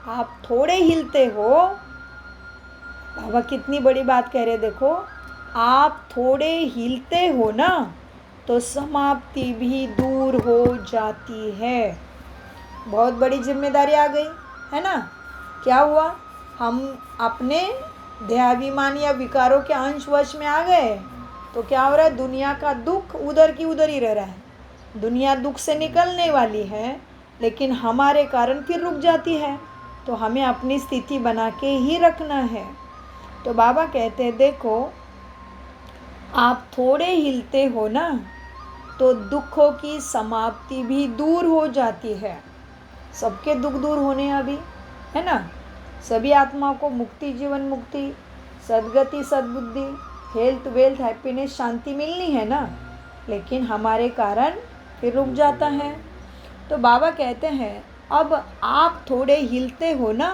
आप थोड़े हिलते हो, बाबा कितनी बड़ी बात कह रहे देखो, आप थोड़े हिलते हो ना तो समाप्ति भी दूर हो जाती है। बहुत बड़ी जिम्मेदारी आ गई है ना। क्या हुआ, हम अपने देहाभिमान या विकारों के अंशवश में आ गए तो क्या हो रहा है, दुनिया का दुख उधर की उधर ही रह रहा है। दुनिया दुख से निकलने वाली है लेकिन हमारे कारण फिर रुक जाती है, तो हमें अपनी स्थिति बना के ही रखना है। तो बाबा कहते हैं देखो आप थोड़े हिलते हो ना तो दुखों की समाप्ति भी दूर हो जाती है। सबके दुख दूर होने अभी है ना, सभी आत्माओं को मुक्ति, जीवन मुक्ति, सद्गति, सद्बुद्धि, हेल्थ, वेल्थ, हैप्पीनेस, शांति मिलनी है ना, लेकिन हमारे कारण फिर रुक जाता है। तो बाबा कहते हैं अब आप थोड़े हिलते हो ना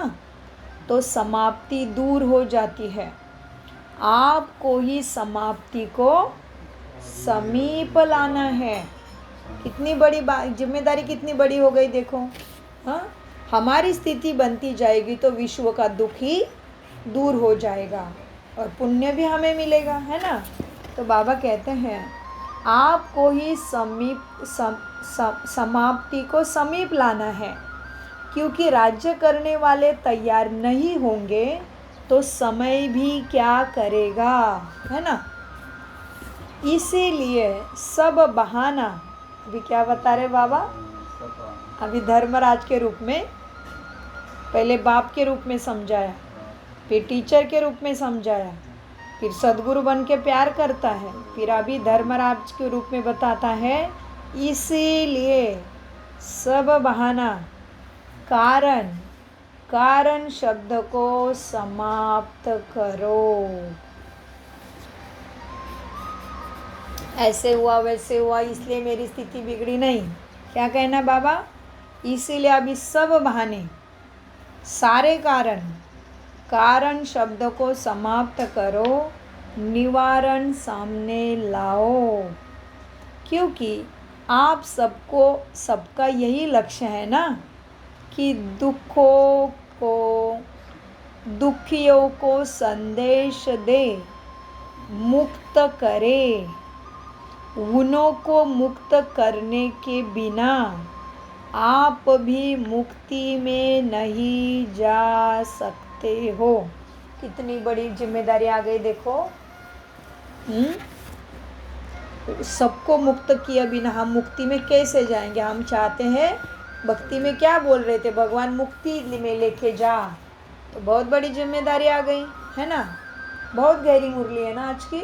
तो समाप्ति दूर हो जाती है। आपको ही समाप्ति को समीप लाना है। कितनी बड़ी जिम्मेदारी कितनी बड़ी हो गई देखो। हाँ, हमारी स्थिति बनती जाएगी तो विश्व का दुख ही दूर हो जाएगा और पुण्य भी हमें मिलेगा, है ना। तो बाबा कहते हैं आपको ही समाप्ति को समीप लाना है, क्योंकि राज्य करने वाले तैयार नहीं होंगे तो समय भी क्या करेगा, है ना। इसीलिए सब बहाना, अभी क्या बता रहे बाबा, अभी धर्मराज के रूप में, पहले बाप के रूप में समझाया, फिर टीचर के रूप में समझाया, फिर सद्गुरु बन के प्यार करता है, फिर अभी धर्मराज के रूप में बताता है। इसीलिए सब बहाना, कारण, कारण शब्द को समाप्त करो। ऐसे हुआ वैसे हुआ इसलिए मेरी स्थिति बिगड़ी नहीं, क्या कहना बाबा। इसीलिए अभी सब बहाने, सारे कारण, कारण शब्द को समाप्त करो, निवारण सामने लाओ, क्योंकि आप सबको, सबका यही लक्ष्य है ना कि दुखों को, दुखियों को संदेश दे, मुक्त करे। उन्हों को मुक्त करने के बिना आप भी मुक्ति में नहीं जा सकते हो। कितनी बड़ी जिम्मेदारी आ गई देखो। सबको मुक्त किए बिना हम मुक्ति में कैसे जाएंगे। हम चाहते हैं, भक्ति में क्या बोल रहे थे, भगवान मुक्ति में लेके जा, तो बहुत बड़ी जिम्मेदारी आ गई है ना। बहुत गहरी मुरली है ना आज की।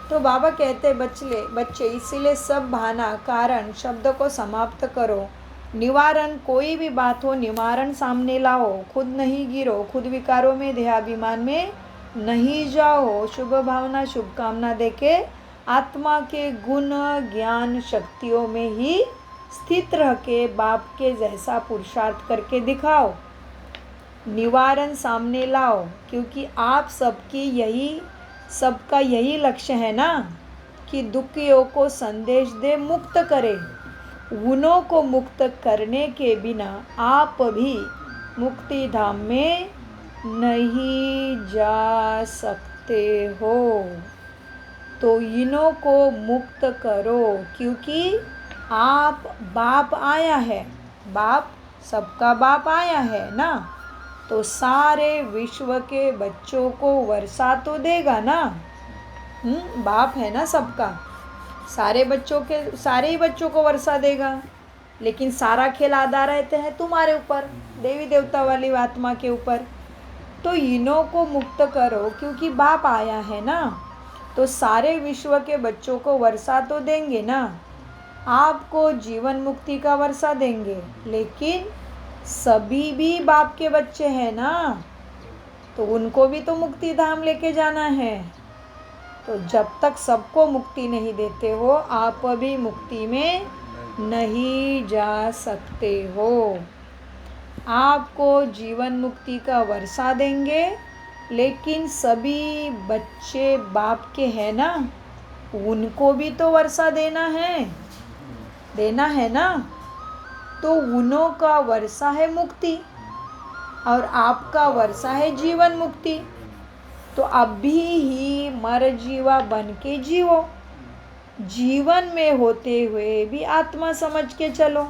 तो बाबा कहते बच्चे इसीलिए सब भाना कारण शब्द को समाप्त करो। निवारण कोई भी बात हो निवारण सामने लाओ, खुद नहीं गिरो, खुद विकारों में देहाभिमान में नहीं जाओ, शुभ भावना शुभकामना देके आत्मा के गुण ज्ञान शक्तियों में ही स्थित रह के बाप के जैसा पुरुषार्थ करके दिखाओ, निवारण सामने लाओ, क्योंकि आप सबका यही लक्ष्य है ना कि दुखियों को संदेश दे, मुक्त करे। गुणों को मुक्त करने के बिना आप भी मुक्ति धाम में नहीं जा सकते हो। तो इन्हों को मुक्त करो, क्योंकि आप बाप आया है, बाप सबका बाप आया है ना, तो सारे विश्व के बच्चों को वर्षा तो देगा ना। बाप है ना सबका, सारे ही बच्चों को वर्षा देगा, लेकिन सारा खेल आधा रहते हैं तुम्हारे ऊपर, देवी देवता वाली आत्मा के ऊपर। तो इन्हों को मुक्त करो, क्योंकि बाप आया है ना, तो सारे विश्व के बच्चों को वर्षा तो देंगे ना, आपको जीवन मुक्ति का वर्षा देंगे, लेकिन सभी भी बाप के बच्चे हैं ना, तो उनको भी तो मुक्ति धाम लेके जाना है। तो जब तक सबको मुक्ति नहीं देते हो, आप भी मुक्ति में नहीं जा सकते हो। आपको जीवन मुक्ति का वर्षा देंगे, लेकिन सभी बच्चे बाप के हैं ना, उनको भी तो वर्षा देना है ना। तो उन्हों का वर्षा है मुक्ति और आपका वर्षा है जीवन मुक्ति। तो अभी ही मर जीवा बन के जीवो, जीवन में होते हुए भी आत्मा समझ के चलो।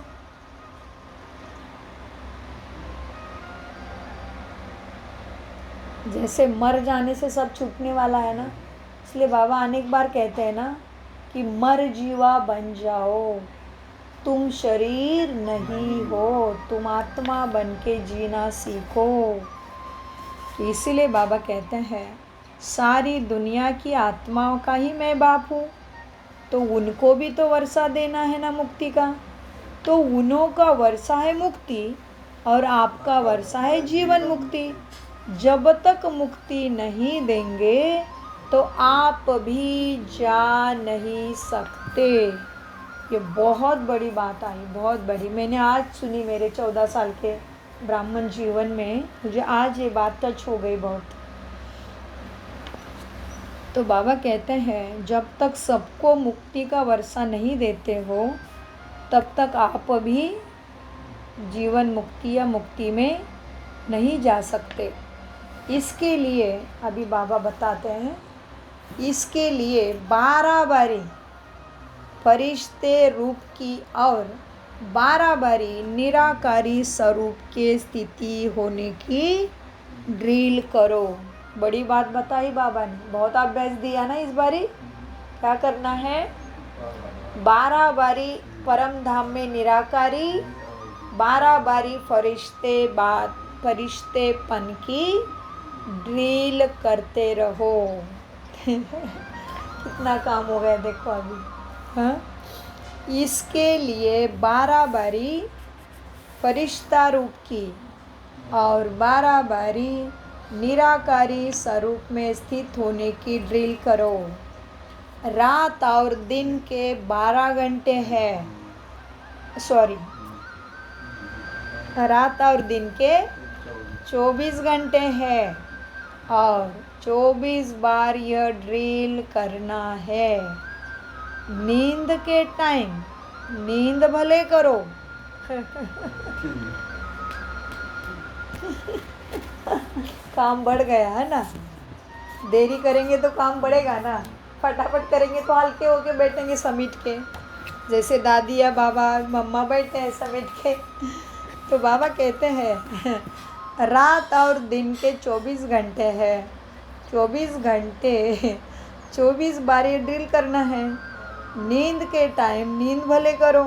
जैसे मर जाने से सब छूटने वाला है ना, इसलिए बाबा अनेक बार कहते हैं ना कि मर जीवा बन जाओ, तुम शरीर नहीं हो, तुम आत्मा बन के जीना सीखो। तो इसीलिए बाबा कहते हैं सारी दुनिया की आत्माओं का ही मैं बाप हूँ, तो उनको भी तो वर्षा देना है ना मुक्ति का। तो उन्हों का वर्षा है मुक्ति और आपका वर्षा है जीवन मुक्ति। जब तक मुक्ति नहीं देंगे तो आप भी जा नहीं सकते। ये बहुत बड़ी बात आई, बहुत बड़ी। मैंने आज सुनी मेरे 14 साल के ब्राह्मण जीवन में, मुझे आज ये बात टच हो गई बहुत। तो बाबा कहते हैं जब तक सबको मुक्ति का वर्षा नहीं देते हो, तब तक आप भी जीवन मुक्ति या मुक्ति में नहीं जा सकते। इसके लिए अभी बाबा बताते हैं, इसके लिए 12 बारी फरिश्ते रूप की और 12 बारी निराकारी स्वरूप के स्थिति होने की ड्रिल करो। बड़ी बात बताई बाबा ने, बहुत अभ्यास दिया ना इस बारी। क्या करना है? 12 बारी परम धाम में निराकारी, 12 बारी फरिश्तेपन की ड्रिल करते रहो। कितना काम हो गया देखो अभी। हाँ, इसके लिए 12 बारी फरिश्ता रूप की और 12 बारी निराकारी स्वरूप में स्थित होने की ड्रिल करो। रात और दिन के 12 घंटे है, रात और दिन के 24 घंटे है और 24 बार यह ड्रिल करना है। नींद के टाइम नींद भले करो। काम बढ़ गया है ना, देरी करेंगे तो काम बढ़ेगा ना, फटाफट करेंगे तो हल्के होके बैठेंगे समेट के, जैसे दादी या बाबा मम्मा बैठते हैं समेट के। तो बाबा कहते हैं रात और दिन के 24 घंटे है, 24 घंटे 24 बार ये ड्रिल करना है। नींद के टाइम नींद भले करो।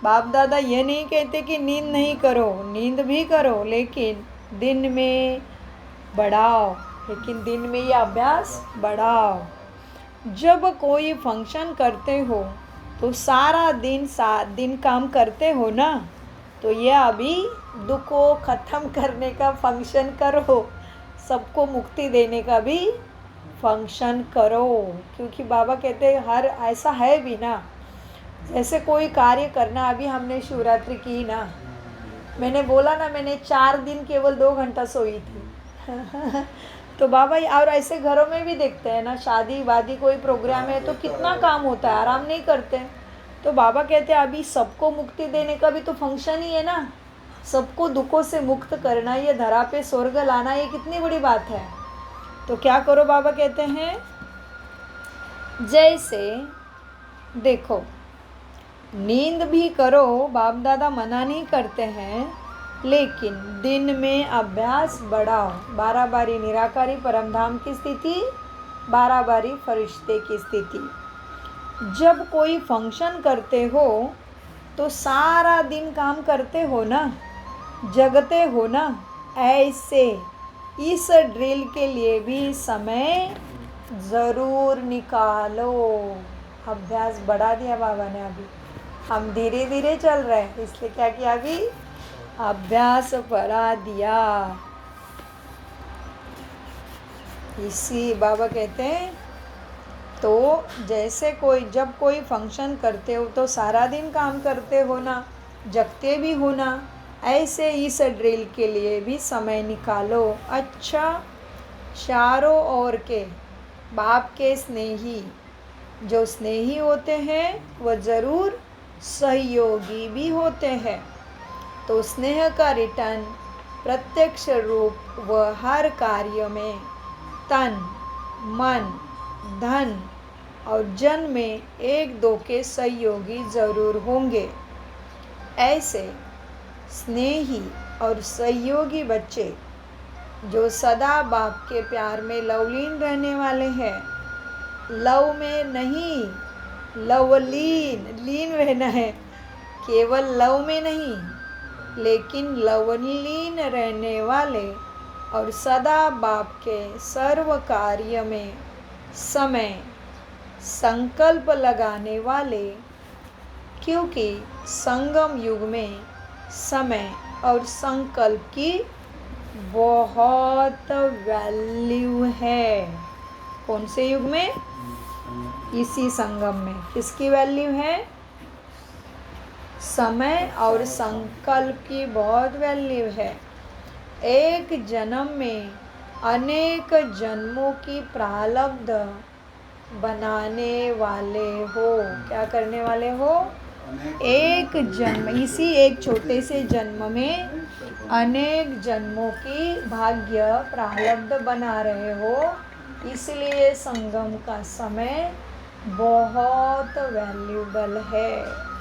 बाप दादा ये नहीं कहते कि नींद नहीं करो, नींद भी करो, लेकिन दिन में बढ़ाओ, लेकिन दिन में ये अभ्यास बढ़ाओ। जब कोई फंक्शन करते हो तो सारा दिन 7 दिन काम करते हो ना, तो ये अभी दुख को ख़त्म करने का फंक्शन करो, सबको मुक्ति देने का भी फंक्शन करो। क्योंकि बाबा कहते हैं हर ऐसा है भी ना, जैसे कोई कार्य करना, अभी हमने शिवरात्रि की ना, मैंने बोला ना मैंने 4 दिन केवल 2 घंटा सोई थी तो बाबा और ऐसे घरों में भी देखते हैं ना, शादी वादी कोई प्रोग्राम है तो कितना काम होता है, आराम नहीं करते। तो बाबा कहते हैं अभी सबको मुक्ति देने का भी तो फंक्शन ही है ना, सबको दुखों से मुक्त करना, ये धरा पे स्वर्ग लाना, ये कितनी बड़ी बात है। तो क्या करो, बाबा कहते हैं जैसे देखो नींद भी करो, बाप दादा मना नहीं करते हैं, लेकिन दिन में अभ्यास बढ़ाओ। 12 बारी निराकारी परमधाम की स्थिति, 12 बारी फरिश्ते की स्थिति। जब कोई फंक्शन करते हो तो सारा दिन काम करते हो ना, जगते हो ना, ऐसे इस ड्रिल के लिए भी समय ज़रूर निकालो। अभ्यास बढ़ा दिया बाबा ने, अभी हम धीरे धीरे चल रहे हैं, इसलिए क्या किया, अभी अभ्यास बढ़ा दिया। इसी बाबा कहते हैं तो जैसे जब कोई फंक्शन करते हो तो सारा दिन काम करते हो ना, जगते भी हो ना, ऐसे इस ड्रिल के लिए भी समय निकालो। अच्छा, चारों ओर के बाप के स्नेही, जो स्नेही होते हैं वह ज़रूर सहयोगी भी होते हैं। तो स्नेह का रिटर्न प्रत्यक्ष रूप व हर कार्य में तन मन धन और जन में 1-2 के सहयोगी ज़रूर होंगे। ऐसे स्नेही और सहयोगी बच्चे जो सदा बाप के प्यार में लवलीन रहने वाले हैं, लव में नहीं, लवलीन, लीन रहना है, केवल लव में नहीं लेकिन लवलीन रहने वाले और सदा बाप के सर्व कार्य में समय संकल्प लगाने वाले, क्योंकि संगम युग में समय और संकल्प की बहुत वैल्यू है। कौन से युग में? इसी संगम में। किसकी वैल्यू है? समय और संकल्प की बहुत वैल्यू है। एक जन्म में अनेक जन्मों की प्रारब्ध बनाने वाले हो। क्या करने वाले हो? एक जन्म, इसी एक छोटे से जन्म में अनेक जन्मों की भाग्य प्रारब्ध बना रहे हो। इसलिए संगम का समय बहुत वैल्यूबल है।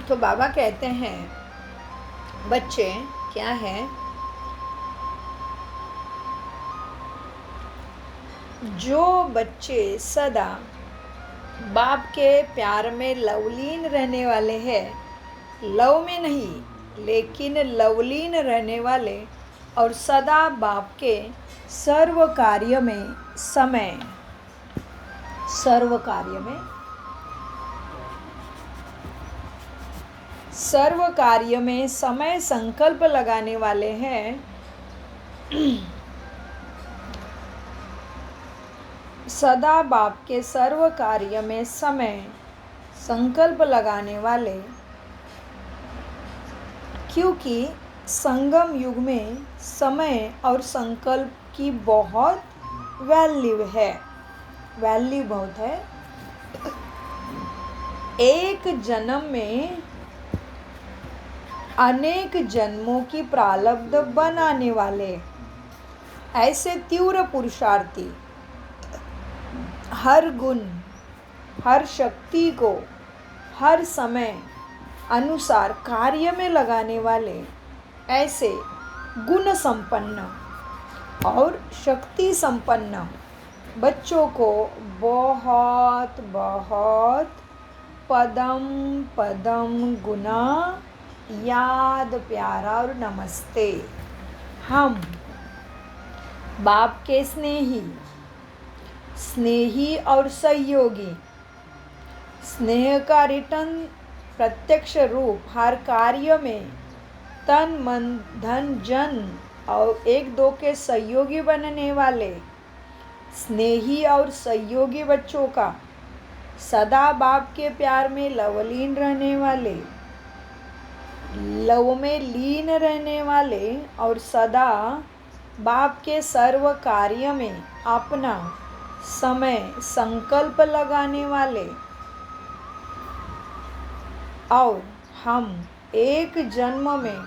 तो बाबा कहते हैं बच्चे क्या है, जो बच्चे सदा बाप के प्यार में लवलीन रहने वाले हैं, लव में नहीं लेकिन लवलीन रहने वाले और सदा बाप के सर्व कार्य में समय, सर्व कार्य में समय संकल्प लगाने वाले हैं, सदा बाप के सर्व कार्य में समय संकल्प लगाने वाले, क्योंकि संगम युग में समय और संकल्प की बहुत वैल्यू है, वैल्यू बहुत है। एक जन्म में अनेक जन्मों की प्रारब्ध बनाने वाले, ऐसे तीव्र पुरुषार्थी हर गुण, हर शक्ति को हर समय अनुसार कार्य में लगाने वाले ऐसे गुण संपन्न और शक्ति संपन्न बच्चों को बहुत बहुत पदम पदम गुना याद प्यारा और नमस्ते। हम बाप के स्नेही और सहयोगी, स्नेह का रिटर्न प्रत्यक्ष रूप हर कार्य में तन मन धन जन और एक दो के सहयोगी बनने वाले स्नेही और सहयोगी बच्चों का सदा बाप के प्यार में लवलीन रहने वाले, लव में लीन रहने वाले और सदा बाप के सर्व कार्य में अपना समय संकल्प लगाने वाले और हम एक जन्म में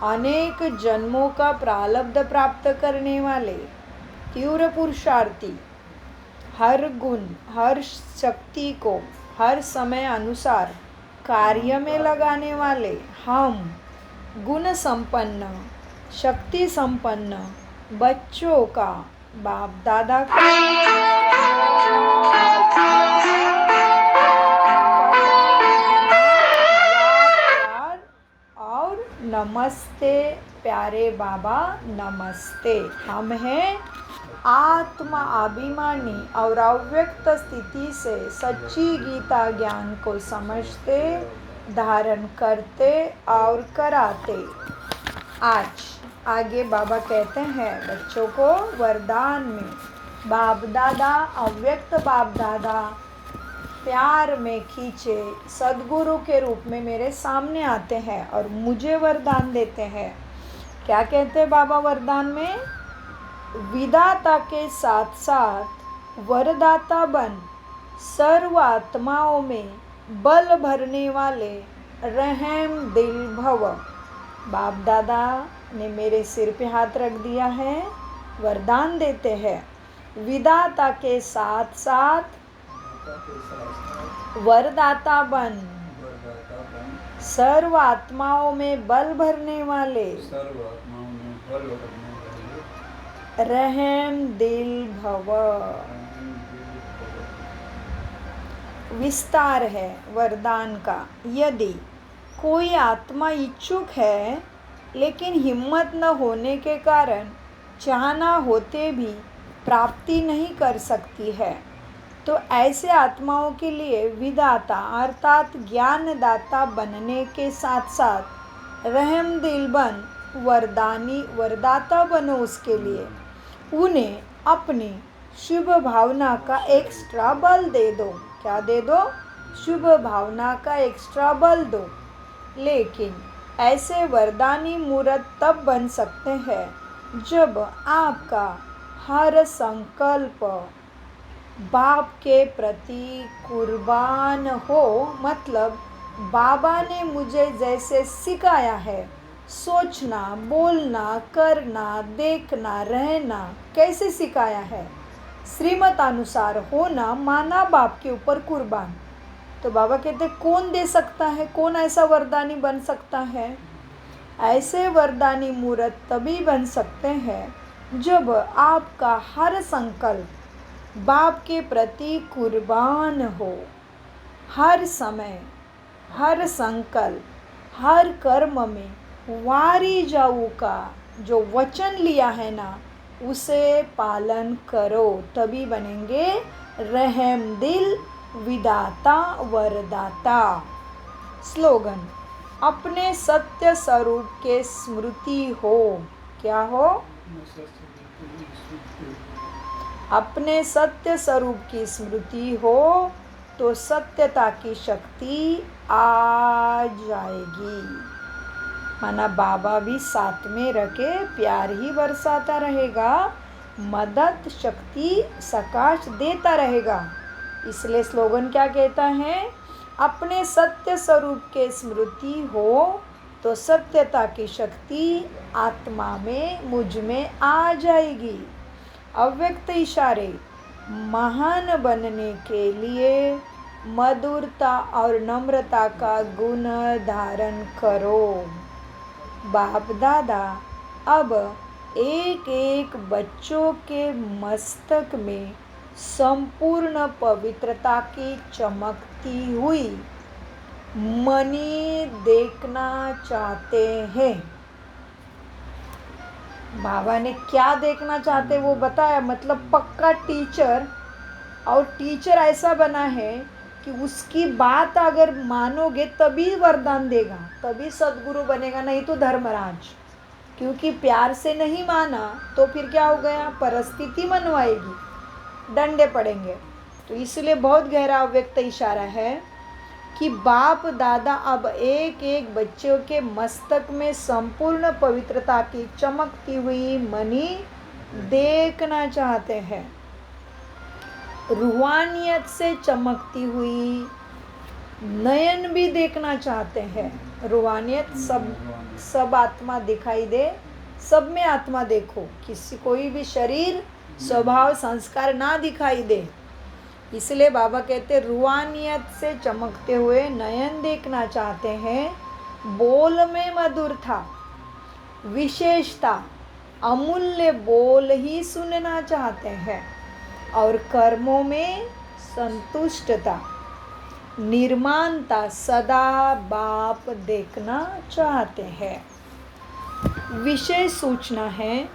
अनेक जन्मों का प्रारब्ध प्राप्त करने वाले तीव्र पुरुषार्थी, हर गुण हर शक्ति को हर समय अनुसार कार्य में लगाने वाले हम गुण संपन्न शक्ति संपन्न बच्चों का बाप दादा का और नमस्ते प्यारे बाबा नमस्ते। हम हैं आत्मा अभिमानी और अव्यक्त स्थिति से सच्ची गीता ज्ञान को समझते, धारण करते और कराते। आज आगे बाबा कहते हैं बच्चों को वरदान में बाप दादा अव्यक्त बाप दादा प्यार में खींचे सद्गुरु के रूप में मेरे सामने आते हैं और मुझे वरदान देते हैं। क्या कहते हैं बाबा वरदान में? विधाता के साथ साथ वरदाता बन सर्व आत्माओं में बल भरने वाले रहम दिल भव। बाप दादा ने मेरे सिर पे हाथ रख दिया है, वरदान देते हैं विधाता के साथ साथ वरदाता बन सर्व आत्माओं में बल भरने वाले रहम दिल भव। विस्तार है वरदान का। यदि कोई आत्मा इच्छुक है लेकिन हिम्मत न होने के कारण चाहना होते भी प्राप्ति नहीं कर सकती है, तो ऐसे आत्माओं के लिए विधाता अर्थात ज्ञानदाता बनने के साथ साथ रहम दिल बन वरदाता बनो। उसके लिए उन्हें अपनी शुभ भावना का एक्स्ट्रा बल दे दो। क्या दे दो? शुभ भावना का एक्स्ट्रा बल दो। लेकिन ऐसे वरदानी मूर्त तब बन सकते हैं जब आपका हर संकल्प बाप के प्रति कुर्बान हो। मतलब बाबा ने मुझे जैसे सिखाया है सोचना, बोलना, करना, देखना, रहना, कैसे सिखाया है श्रीमत अनुसार होना, माना बाप के ऊपर कुर्बान। तो बाबा कहते कौन दे सकता है, कौन ऐसा वरदानी बन सकता है? ऐसे वरदानी मूर्त तभी बन सकते हैं जब आपका हर संकल्प बाप के प्रति कुर्बान हो। हर समय हर संकल्प हर कर्म में वारी जाऊ का जो वचन लिया है ना, उसे पालन करो, तभी बनेंगे रहम दिल विदाता वरदाता। स्लोगन: अपने सत्य स्वरूप के स्मृति हो। क्या हो? अपने सत्य स्वरूप की स्मृति हो तो सत्यता की शक्ति आ जाएगी। माना बाबा भी साथ में रखे प्यार ही बरसाता रहेगा, मदद शक्ति सकाश देता रहेगा। इसलिए स्लोगन क्या कहता है? अपने सत्य स्वरूप के स्मृति हो तो सत्यता की शक्ति आत्मा में मुझ में आ जाएगी। अव्यक्त इशारे महान बनने के लिए मधुरता और नम्रता का गुण धारण करो। बाप दादा अब एक एक बच्चों के मस्तक में संपूर्ण पवित्रता की चमकती हुई मणि देखना चाहते हैं। बाबा ने क्या देखना चाहते वो बताया, मतलब पक्का टीचर, और टीचर ऐसा बना है कि उसकी बात अगर मानोगे तभी वरदान देगा, तभी सद्गुरु बनेगा, नहीं तो धर्मराज। क्योंकि प्यार से नहीं माना तो फिर क्या हो गया, परिस्थिति मनवाएगी, डंडे पड़ेंगे। तो इसलिए बहुत गहरा अव्यक्त इशारा है कि बाप दादा अब एक एक बच्चों के मस्तक में संपूर्ण पवित्रता की चमकती हुई मणि देखना चाहते हैं। रूहानियत से चमकती हुई नयन भी देखना चाहते हैं। रूहानियत सब आत्मा दिखाई दे, सब में आत्मा देखो, किसी कोई भी शरीर स्वभाव संस्कार ना दिखाई दे। इसलिए बाबा कहते रूहानियत से चमकते हुए नयन देखना चाहते हैं। बोल में मधुरता, विशेषता, अमूल्य बोल ही सुनना चाहते हैं और कर्मों में संतुष्टता, निर्माणता सदा बाप देखना चाहते हैं। विशेष सूचना है,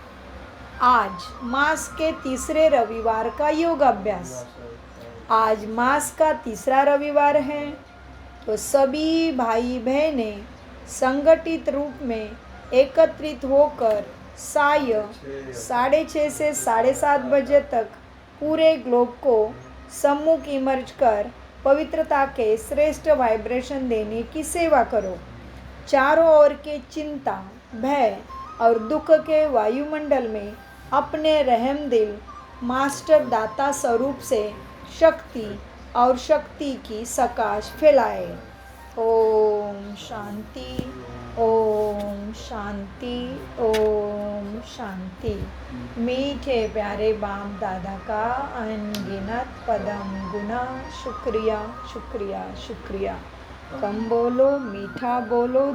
आज मास के तीसरे रविवार का योग अभ्यास। आज मास का तीसरा रविवार है, तो सभी भाई बहनें संगठित रूप में एकत्रित होकर साय 6:30 से 7:30 बजे तक पूरे ग्लोब को सम्मुख इमर्ज कर पवित्रता के श्रेष्ठ वाइब्रेशन देने की सेवा करो। चारों ओर के चिंता, भय और दुख के वायुमंडल में अपने रहम दिल मास्टर दाता स्वरूप से शक्ति और शक्ति की सकाश फैलाए। ओम शांति, ओम शांति, ओम शांति। मीठे प्यारे बाप दादा का अनगिनत पदम गुना शुक्रिया शुक्रिया शुक्रिया। कम बोलो, मीठा बोलो,